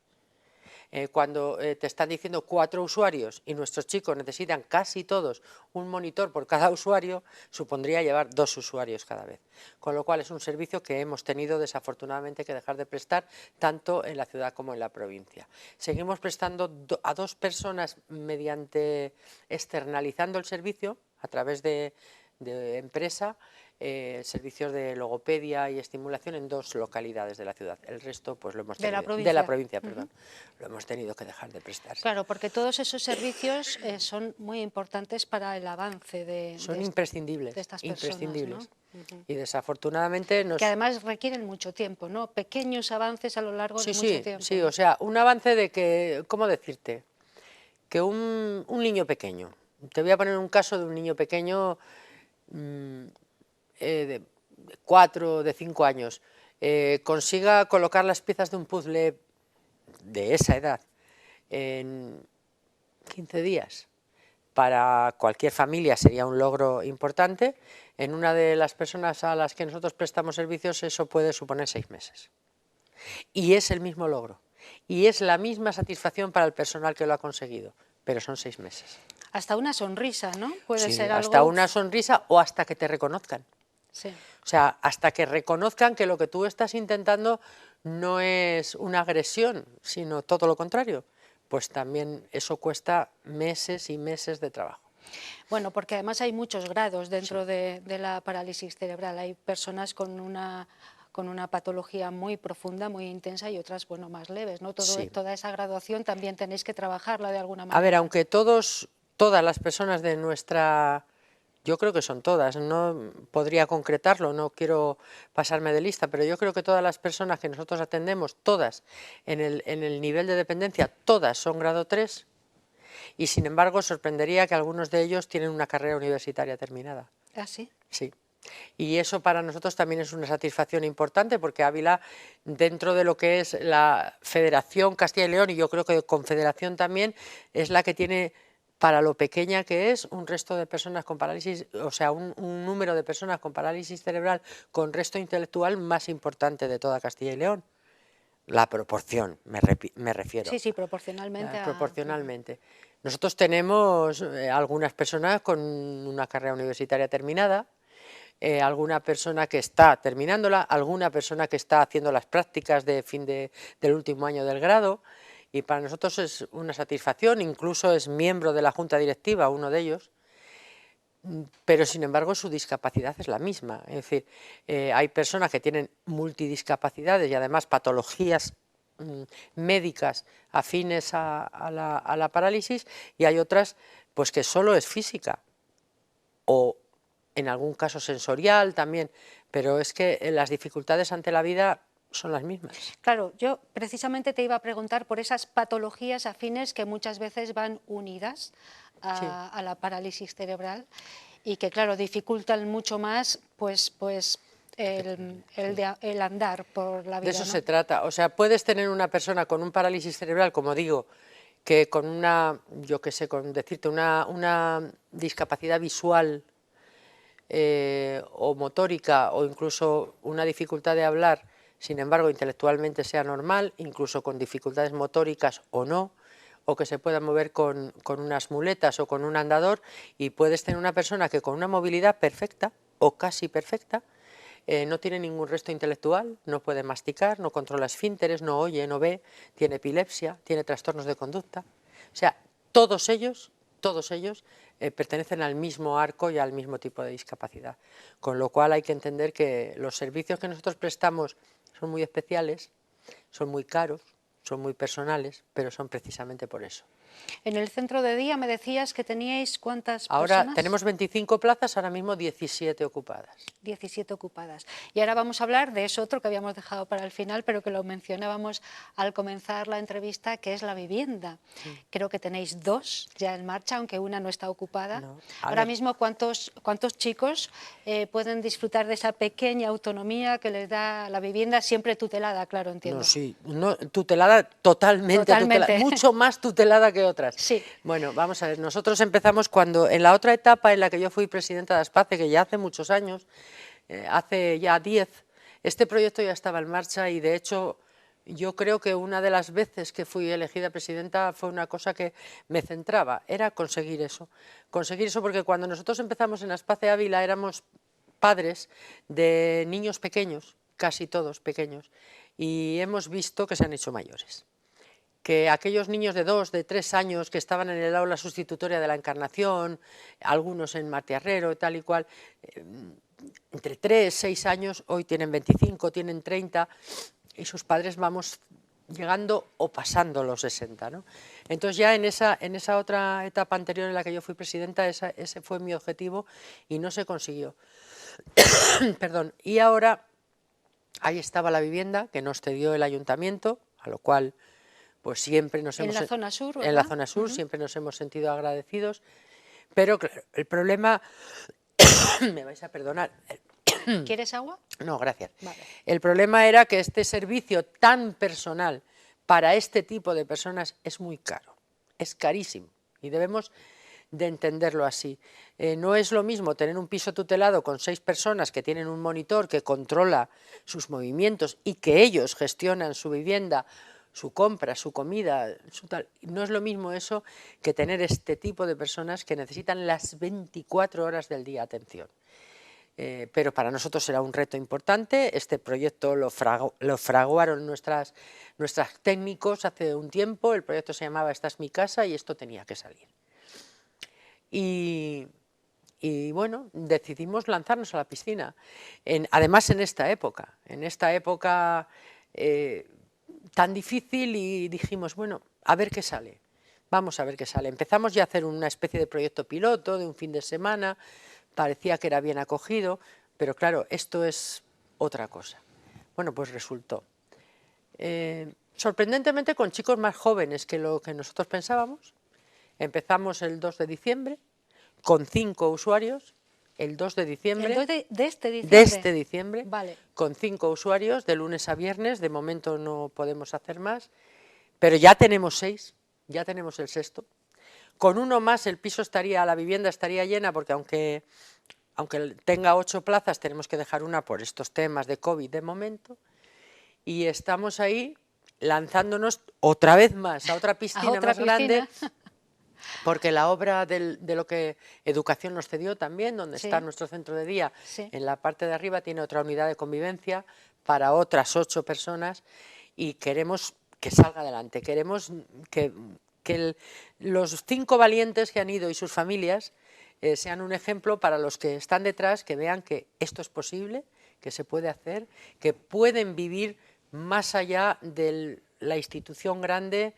Cuando te están diciendo 4 usuarios y nuestros chicos necesitan casi todos un monitor por cada usuario, supondría llevar 2 usuarios cada vez. Con lo cual es un servicio que hemos tenido desafortunadamente que dejar de prestar tanto en la ciudad como en la provincia. Seguimos prestando a 2 personas mediante externalizando el servicio a través de empresa, servicios de logopedia y estimulación en 2 localidades de la ciudad. El resto pues lo hemos tenido, de la provincia, perdón, lo hemos tenido que dejar de prestar. Claro, porque todos esos servicios son muy importantes para el avance son imprescindibles, de estas personas, imprescindibles. ¿no? Y desafortunadamente Que además requieren mucho tiempo, ¿no? Pequeños avances a lo largo de mucho tiempo. Sí, o sea, un avance de que, ¿cómo decirte? Que un niño pequeño, te voy a poner un caso de un niño pequeño de 4 o de 5 años, consiga colocar las piezas de un puzzle de esa edad en 15 días, para cualquier familia sería un logro importante. En una de las personas a las que nosotros prestamos servicios eso puede suponer 6 meses. Y es el mismo logro. Y es la misma satisfacción para el personal que lo ha conseguido, pero son 6 meses. Hasta una sonrisa, ¿no? Puede Sí, ser hasta algo... una sonrisa o hasta que te reconozcan. Sí. O sea, hasta que reconozcan que lo que tú estás intentando no es una agresión, sino todo lo contrario. Pues también eso cuesta meses y meses de trabajo. Bueno, porque además hay muchos grados dentro de la parálisis cerebral. Hay personas con una patología muy profunda, muy intensa, y otras, bueno, más leves, ¿no? Toda esa graduación también tenéis que trabajarla de alguna manera. A ver, aunque todas las personas de nuestra... Yo creo que son todas, no podría concretarlo, no quiero pasarme de lista, pero yo creo que todas las personas que nosotros atendemos, todas, en el nivel de dependencia, todas son grado 3, y sin embargo sorprendería que algunos de ellos tienen una carrera universitaria terminada. ¿Ah, sí? Sí. Y eso para nosotros también es una satisfacción importante, porque Ávila, dentro de lo que es la Federación Castilla y León, y yo creo que Confederación también, es la que tiene, para lo pequeña que es, un resto de personas con parálisis, o sea, un número de personas con parálisis cerebral con resto intelectual más importante de toda Castilla y León. La proporción, me refiero. Sí, proporcionalmente. Proporcionalmente. Nosotros tenemos algunas personas con una carrera universitaria terminada, alguna persona que está terminándola, alguna persona que está haciendo las prácticas de fin del último año del grado, y para nosotros es una satisfacción, incluso es miembro de la junta directiva, uno de ellos, pero sin embargo su discapacidad es la misma. Es decir, hay personas que tienen multidiscapacidades y además patologías médicas afines a la parálisis, y hay otras pues que solo es física o en algún caso sensorial también, pero es que las dificultades ante la vida son las mismas. Claro, yo precisamente te iba a preguntar por esas patologías afines que muchas veces van unidas a la parálisis cerebral y que, claro, dificultan mucho más el andar por la vida. De eso, ¿no? se trata. O sea, puedes tener una persona con un parálisis cerebral, como digo, que con una, yo qué sé, con decirte, una discapacidad visual o motórica, o incluso una dificultad de hablar, sin embargo intelectualmente sea normal, incluso con dificultades motóricas o no, o que se pueda mover con unas muletas o con un andador, y puedes tener una persona que con una movilidad perfecta o casi perfecta no tiene ningún resto intelectual, no puede masticar, no controla esfínteres, no oye, no ve, tiene epilepsia, tiene trastornos de conducta. O sea, todos ellos pertenecen al mismo arco y al mismo tipo de discapacidad. Con lo cual hay que entender que los servicios que nosotros prestamos son muy especiales, son muy caros, son muy personales, pero son precisamente por eso. En el centro de día me decías que teníais ¿cuántas ahora personas? Tenemos 25 plazas, ahora mismo 17 ocupadas. 17 ocupadas. Y ahora vamos a hablar de eso otro que habíamos dejado para el final, pero que lo mencionábamos al comenzar la entrevista, que es la vivienda. Creo que tenéis 2 ya en marcha, aunque una no está ocupada. No, ahora mismo, ¿cuántos chicos pueden disfrutar de esa pequeña autonomía que les da la vivienda, siempre tutelada, claro, entiendo? No, sí, no, tutelada, totalmente. Tutelada, mucho más tutelada que otras. Sí. Bueno, vamos a ver, nosotros empezamos cuando, en la otra etapa en la que yo fui presidenta de ASPACE, que ya hace muchos años, hace ya 10, este proyecto ya estaba en marcha, y de hecho yo creo que una de las veces que fui elegida presidenta fue una cosa que me centraba, era conseguir eso porque cuando nosotros empezamos en ASPACE Ávila éramos padres de niños pequeños, casi todos pequeños, y hemos visto que se han hecho mayores. Que aquellos niños de 2, de 3 años que estaban en el aula sustitutoria de la Encarnación, algunos en Martiarrero, tal y cual, entre 3, 6 años, hoy tienen 25, tienen 30, y sus padres vamos llegando o pasando los 60, ¿no? Entonces ya en esa otra etapa anterior en la que yo fui presidenta, ese fue mi objetivo y no se consiguió. Perdón. Y ahora ahí estaba la vivienda que nos cedió el ayuntamiento, a lo cual pues siempre nos hemos... En la zona sur, ¿verdad? En la zona sur, siempre nos hemos sentido agradecidos, pero claro, el problema... me vais a perdonar... ¿Quieres agua? No, gracias. Vale. El problema era que este servicio tan personal para este tipo de personas es muy caro, es carísimo y debemos de entenderlo así. No es lo mismo tener un piso tutelado con 6 personas que tienen un monitor que controla sus movimientos y que ellos gestionan su vivienda, su compra, su comida, su tal. No es lo mismo eso que tener este tipo de personas que necesitan las 24 horas del día atención. Pero para nosotros será un reto importante. Este proyecto lo fraguaron nuestras técnicos hace un tiempo. El proyecto se llamaba Esta es mi casa y esto tenía que salir. Y bueno, decidimos lanzarnos a la piscina, además en esta época tan difícil, y dijimos, bueno, a ver qué sale, vamos a ver qué sale. Empezamos ya a hacer una especie de proyecto piloto de un fin de semana, parecía que era bien acogido, pero claro, esto es otra cosa. Bueno, pues resultó. Sorprendentemente con chicos más jóvenes que lo que nosotros pensábamos. Empezamos el 2 de diciembre con 5 usuarios, el 2 de diciembre, ¿El 2 de este diciembre? de este diciembre, Vale. con 5 usuarios de lunes a viernes. De momento no podemos hacer más, pero ya tenemos 6, ya tenemos el 6º. Con uno más la vivienda estaría llena, porque aunque tenga 8 plazas, tenemos que dejar una por estos temas de COVID de momento, y estamos ahí lanzándonos otra vez más a otra piscina más grande, porque la obra de lo que Educación nos cedió también, donde está nuestro centro de día, en la parte de arriba tiene otra unidad de convivencia para otras 8 personas, y queremos que salga adelante, queremos que los 5 valientes que han ido y sus familias sean un ejemplo para los que están detrás, que vean que esto es posible, que se puede hacer, que pueden vivir más allá de la institución grande.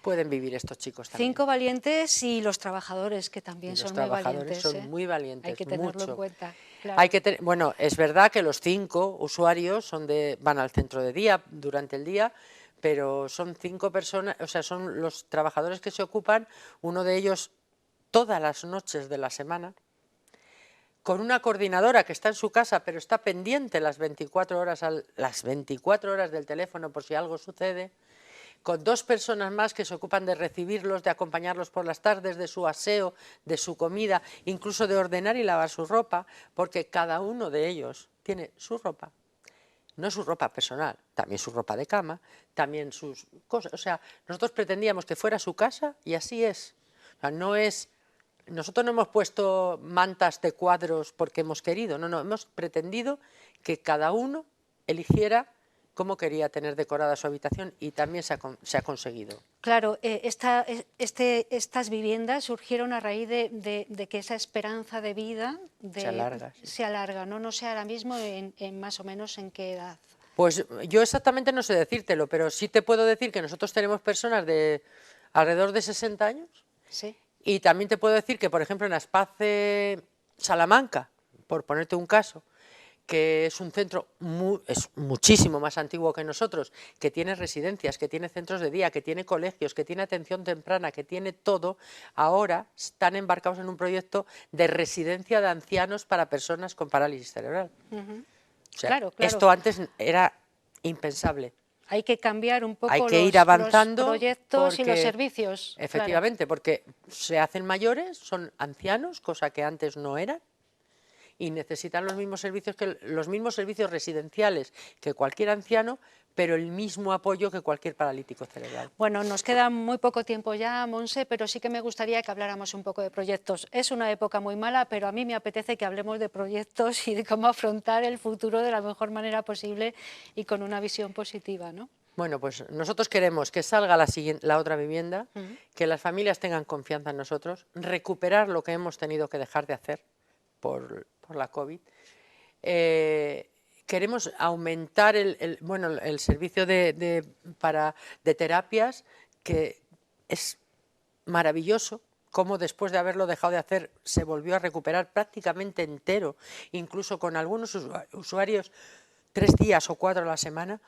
Pueden vivir estos chicos también. 5 valientes y los trabajadores, que también son muy valientes. Los trabajadores son muy valientes. Hay que tenerlo en cuenta. Claro. Bueno, es verdad que los 5 usuarios van al centro de día durante el día, pero son 5 personas, o sea, son los trabajadores que se ocupan, uno de ellos todas las noches de la semana, con una coordinadora que está en su casa, pero está pendiente las 24 horas del teléfono por si algo sucede, con 2 personas más que se ocupan de recibirlos, de acompañarlos por las tardes, de su aseo, de su comida, incluso de ordenar y lavar su ropa, porque cada uno de ellos tiene su ropa, no su ropa personal, también su ropa de cama, también sus cosas. O sea, nosotros pretendíamos que fuera su casa y así es. O sea, nosotros no hemos puesto mantas de cuadros porque hemos querido, no, hemos pretendido que cada uno eligiera cómo quería tener decorada su habitación, y también se ha conseguido. Claro, estas viviendas surgieron a raíz de que esa esperanza de vida se alarga, ¿no? No sé ahora mismo en más o menos en qué edad. Pues yo exactamente no sé decírtelo, pero sí te puedo decir que nosotros tenemos personas de alrededor de 60 años. Sí. Y también te puedo decir que, por ejemplo, en Aspace, Salamanca, por ponerte un caso, que es un centro es muchísimo más antiguo que nosotros, que tiene residencias, que tiene centros de día, que tiene colegios, que tiene atención temprana, que tiene todo, ahora están embarcados en un proyecto de residencia de ancianos para personas con parálisis cerebral. O sea, claro. Esto antes era impensable. Hay que cambiar un poco ir avanzando los proyectos y los servicios. Efectivamente, porque se hacen mayores, son ancianos, cosa que antes no eran, y necesitan los mismos servicios residenciales que cualquier anciano, pero el mismo apoyo que cualquier paralítico cerebral. Bueno, nos queda muy poco tiempo ya, Monse, pero sí que me gustaría que habláramos un poco de proyectos. Es una época muy mala, pero a mí me apetece que hablemos de proyectos y de cómo afrontar el futuro de la mejor manera posible y con una visión positiva, ¿no? Bueno, pues nosotros queremos que salga la otra vivienda, que las familias tengan confianza en nosotros, recuperar lo que hemos tenido que dejar de hacer por la COVID. Queremos aumentar el servicio de terapias, que es maravilloso cómo después de haberlo dejado de hacer se volvió a recuperar prácticamente entero, incluso con algunos usuarios 3 días o 4 a la semana,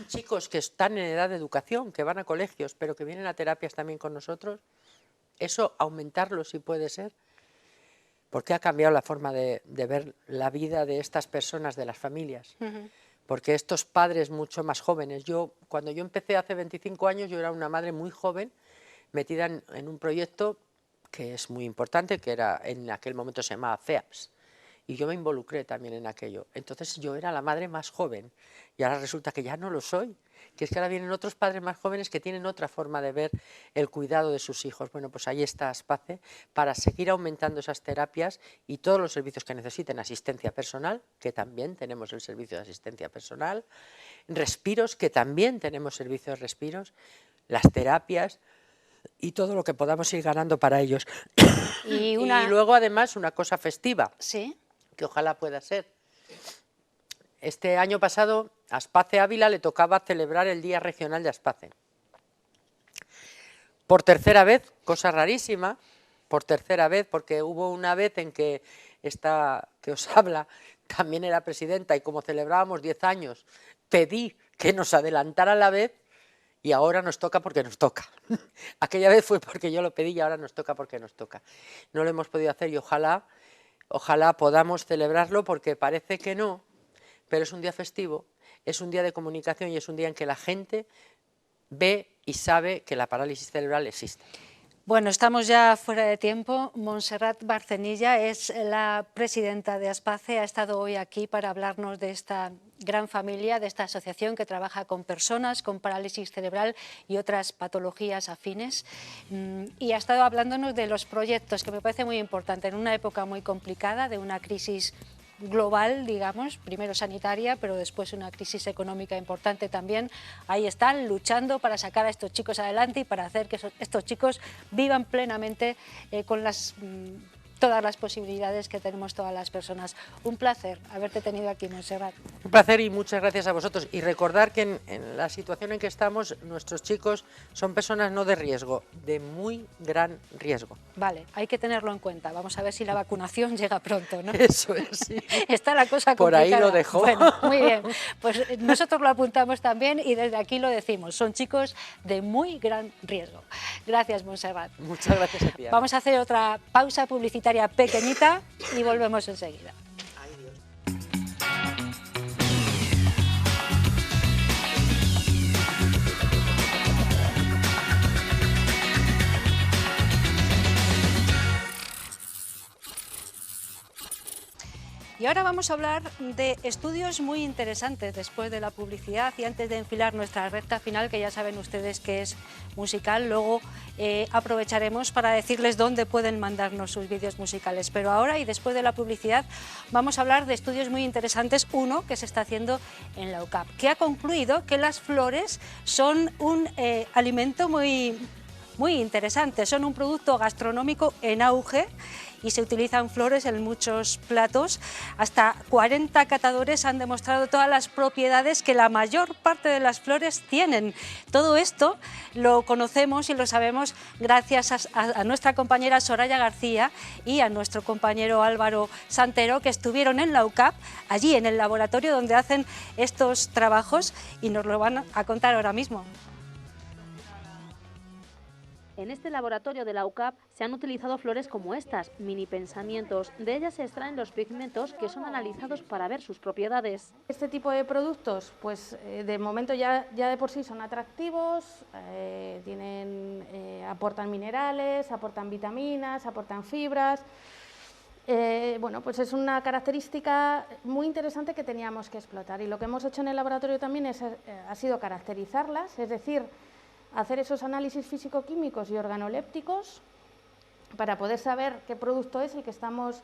chicos que están en edad de educación, que van a colegios, pero que vienen a terapias también con nosotros. Eso aumentarlo si puede ser, porque ha cambiado la forma de ver la vida de estas personas, de las familias. porque estos padres mucho más jóvenes, cuando yo empecé hace 25 años, yo era una madre muy joven, metida en un proyecto que es muy importante, que era en aquel momento se llamaba FEAPS, y yo me involucré también en aquello. Entonces yo era la madre más joven, y ahora resulta que ya no lo soy, que es que ahora vienen otros padres más jóvenes que tienen otra forma de ver el cuidado de sus hijos. Bueno, pues ahí está ASPACE para seguir aumentando esas terapias y todos los servicios que necesiten, asistencia personal, que también tenemos el servicio de asistencia personal, respiros, que también tenemos servicio de respiros, las terapias y todo lo que podamos ir ganando para ellos. Y Y luego además una cosa festiva, Sí. que ojalá pueda ser. Este año pasado a ASPACE Ávila le tocaba celebrar el Día Regional de ASPACE. Por tercera vez, cosa rarísima, por tercera vez, porque hubo una vez en que esta que os habla también era presidenta y como celebrábamos 10 años, pedí que nos adelantara la vez y ahora nos toca porque nos toca. Aquella vez fue porque yo lo pedí y ahora nos toca porque nos toca. No lo hemos podido hacer y ojalá podamos celebrarlo porque parece que no, pero es un día festivo, es un día de comunicación y es un día en que la gente ve y sabe que la parálisis cerebral existe. Bueno, estamos ya fuera de tiempo. Montserrat Barcenilla es la presidenta de ASPACE, ha estado hoy aquí para hablarnos de esta gran familia, de esta asociación que trabaja con personas con parálisis cerebral y otras patologías afines, y ha estado hablándonos de los proyectos, que me parece muy importante, en una época muy complicada, de una crisis global, digamos, primero sanitaria, pero después una crisis económica importante también. Ahí están luchando para sacar a estos chicos adelante y para hacer que estos chicos vivan plenamente con todas las posibilidades que tenemos todas las personas. Un placer haberte tenido aquí, Montserrat. Un placer y muchas gracias a vosotros. Y recordar que en la situación en que estamos, nuestros chicos son personas no de riesgo, de muy gran riesgo. Vale, hay que tenerlo en cuenta. Vamos a ver si la vacunación llega pronto, ¿no? Eso es, sí. Está la cosa Por complicada. ahí lo dejo. Bueno, muy bien. Pues nosotros lo apuntamos también y desde aquí lo decimos. Son chicos de muy gran riesgo. Gracias, Montserrat. Muchas gracias a ti, Ana. Vamos a hacer otra pausa publicitaria pequeñita y volvemos enseguida. Y ahora vamos a hablar de estudios muy interesantes después de la publicidad y antes de enfilar nuestra recta final, que ya saben ustedes que es musical. Luego aprovecharemos para decirles dónde pueden mandarnos sus vídeos musicales. Pero ahora y después de la publicidad vamos a hablar de estudios muy interesantes. Uno que se está haciendo en la UCAP, que ha concluido que las flores son un alimento muy interesante, son un producto gastronómico en auge y se utilizan flores en muchos platos. Hasta 40 catadores han demostrado todas las propiedades que la mayor parte de las flores tienen. Todo esto lo conocemos y lo sabemos gracias a nuestra compañera Soraya García y a nuestro compañero Álvaro Santero, que estuvieron en la UCAP, allí en el laboratorio donde hacen estos trabajos, y nos lo van a contar ahora mismo. En este laboratorio de la UCAP se han utilizado flores como estas, mini pensamientos. De ellas se extraen los pigmentos que son analizados para ver sus propiedades. Este tipo de productos, pues de momento ya de por sí son atractivos, aportan minerales, aportan vitaminas, aportan fibras. Bueno, pues es una característica muy interesante que teníamos que explotar, y lo que hemos hecho en el laboratorio también ha sido caracterizarlas, es decir, hacer esos análisis físico-químicos y organolépticos para poder saber qué producto es el que estamos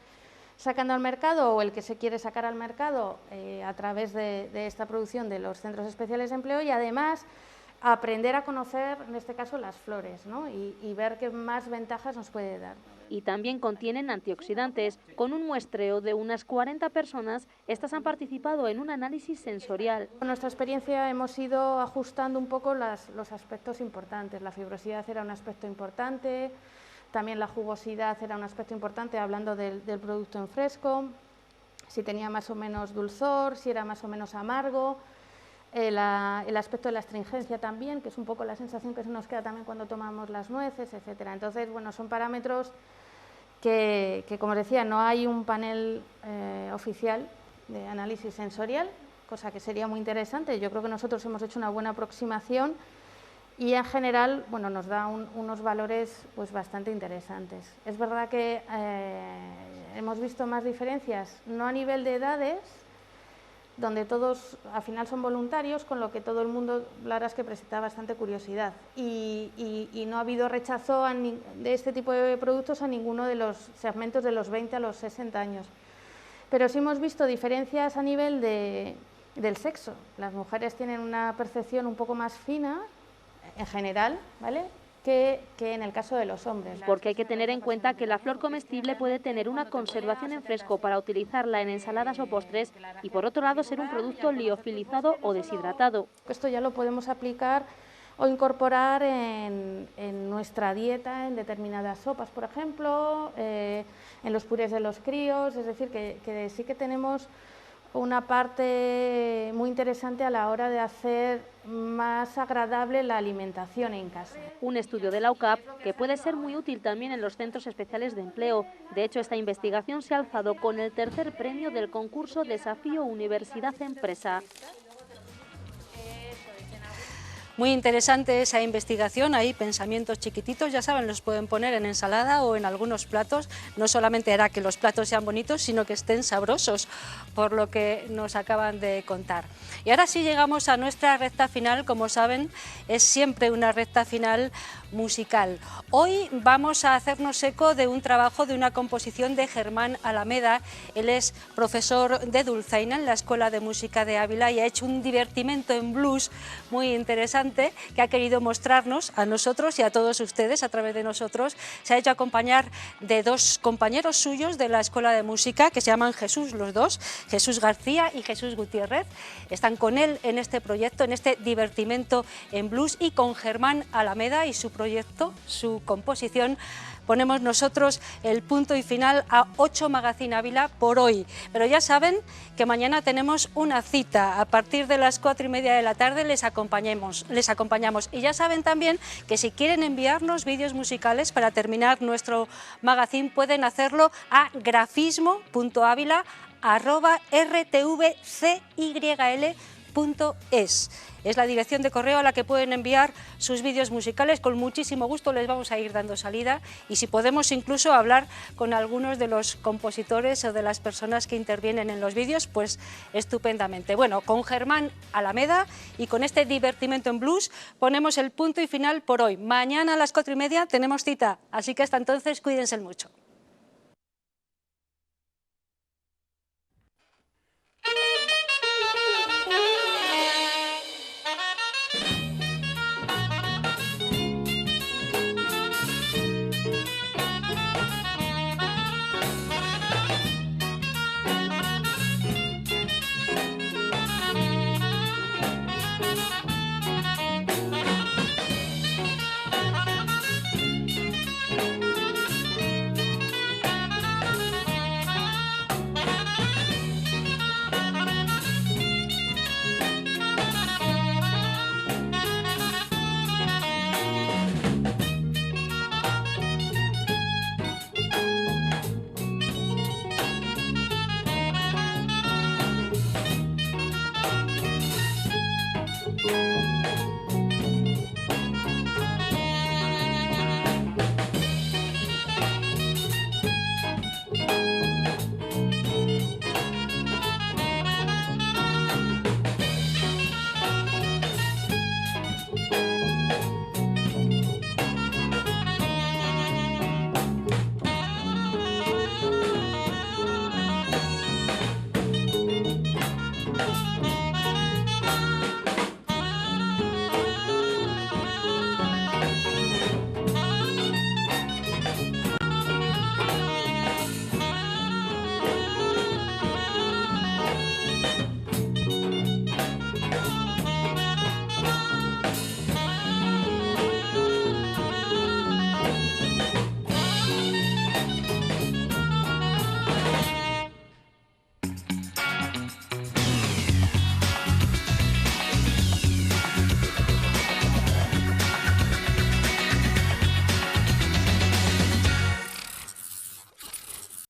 sacando al mercado o el que se quiere sacar al mercado a través de esta producción de los centros especiales de empleo, y además aprender a conocer, en este caso, las flores, ¿no? y ver qué más ventajas nos puede dar. Y también contienen antioxidantes. Con un muestreo de unas 40 personas, estas han participado en un análisis sensorial. Con nuestra experiencia hemos ido ajustando un poco los aspectos importantes. La fibrosidad era un aspecto importante, también la jugosidad era un aspecto importante, hablando del producto en fresco, si tenía más o menos dulzor, si era más o menos amargo. El aspecto de la astringencia también, que es un poco la sensación que se nos queda también cuando tomamos las nueces, etcétera. Entonces, bueno, son parámetros que, como os decía, no hay un panel oficial de análisis sensorial, cosa que sería muy interesante. Yo creo que nosotros hemos hecho una buena aproximación y en general, bueno, nos da unos valores pues bastante interesantes. Es verdad que hemos visto más diferencias, no a nivel de edades, donde todos al final son voluntarios, con lo que todo el mundo, la verdad es que presenta bastante curiosidad. Y no ha habido rechazo de este tipo de productos a ninguno de los segmentos de los 20 a los 60 años. Pero sí hemos visto diferencias a nivel del sexo. Las mujeres tienen una percepción un poco más fina, en general, ¿vale?, que en el caso de los hombres. Porque hay que tener en cuenta que la flor comestible puede tener una conservación en fresco para utilizarla en ensaladas o postres y por otro lado ser un producto liofilizado o deshidratado. Esto ya lo podemos aplicar o incorporar en nuestra dieta, en determinadas sopas, por ejemplo, en los purés de los críos, es decir, que sí que tenemos una parte muy interesante a la hora de hacer más agradable la alimentación en casa. Un estudio de la UCAP que puede ser muy útil también en los centros especiales de empleo. De hecho, esta investigación se ha alzado con el tercer premio del concurso Desafío Universidad Empresa. Muy interesante esa investigación, hay pensamientos chiquititos, ya saben, los pueden poner en ensalada o en algunos platos. No solamente hará que los platos sean bonitos, sino que estén sabrosos, por lo que nos acaban de contar. Y ahora sí llegamos a nuestra recta final, como saben, es siempre una recta final musical. Hoy vamos a hacernos eco de un trabajo, de una composición de Germán Alameda. Él es profesor de dulzaina en la Escuela de Música de Ávila y ha hecho un divertimento en blues muy interesante que ha querido mostrarnos a nosotros y a todos ustedes a través de nosotros. Se ha hecho acompañar de dos compañeros suyos de la Escuela de Música que se llaman Jesús, los dos, Jesús García y Jesús Gutiérrez. Están con él en este proyecto, en este divertimento en blues, y con Germán Alameda y su proyecto, su composición, ponemos nosotros el punto y final a 8 Magazine Ávila por hoy. Pero ya saben que mañana tenemos una cita. A partir de las 4:30 de la tarde les acompañamos. Y ya saben también que si quieren enviarnos vídeos musicales para terminar nuestro magazine, pueden hacerlo a grafismo.avila@rtvcyl.es. Es la dirección de correo a la que pueden enviar sus vídeos musicales. Con muchísimo gusto les vamos a ir dando salida, y si podemos incluso hablar con algunos de los compositores o de las personas que intervienen en los vídeos, pues estupendamente. Bueno, con Germán Alameda y con este divertimento en blues ponemos el punto y final por hoy. Mañana a las 4:30 tenemos cita, así que hasta entonces cuídense mucho.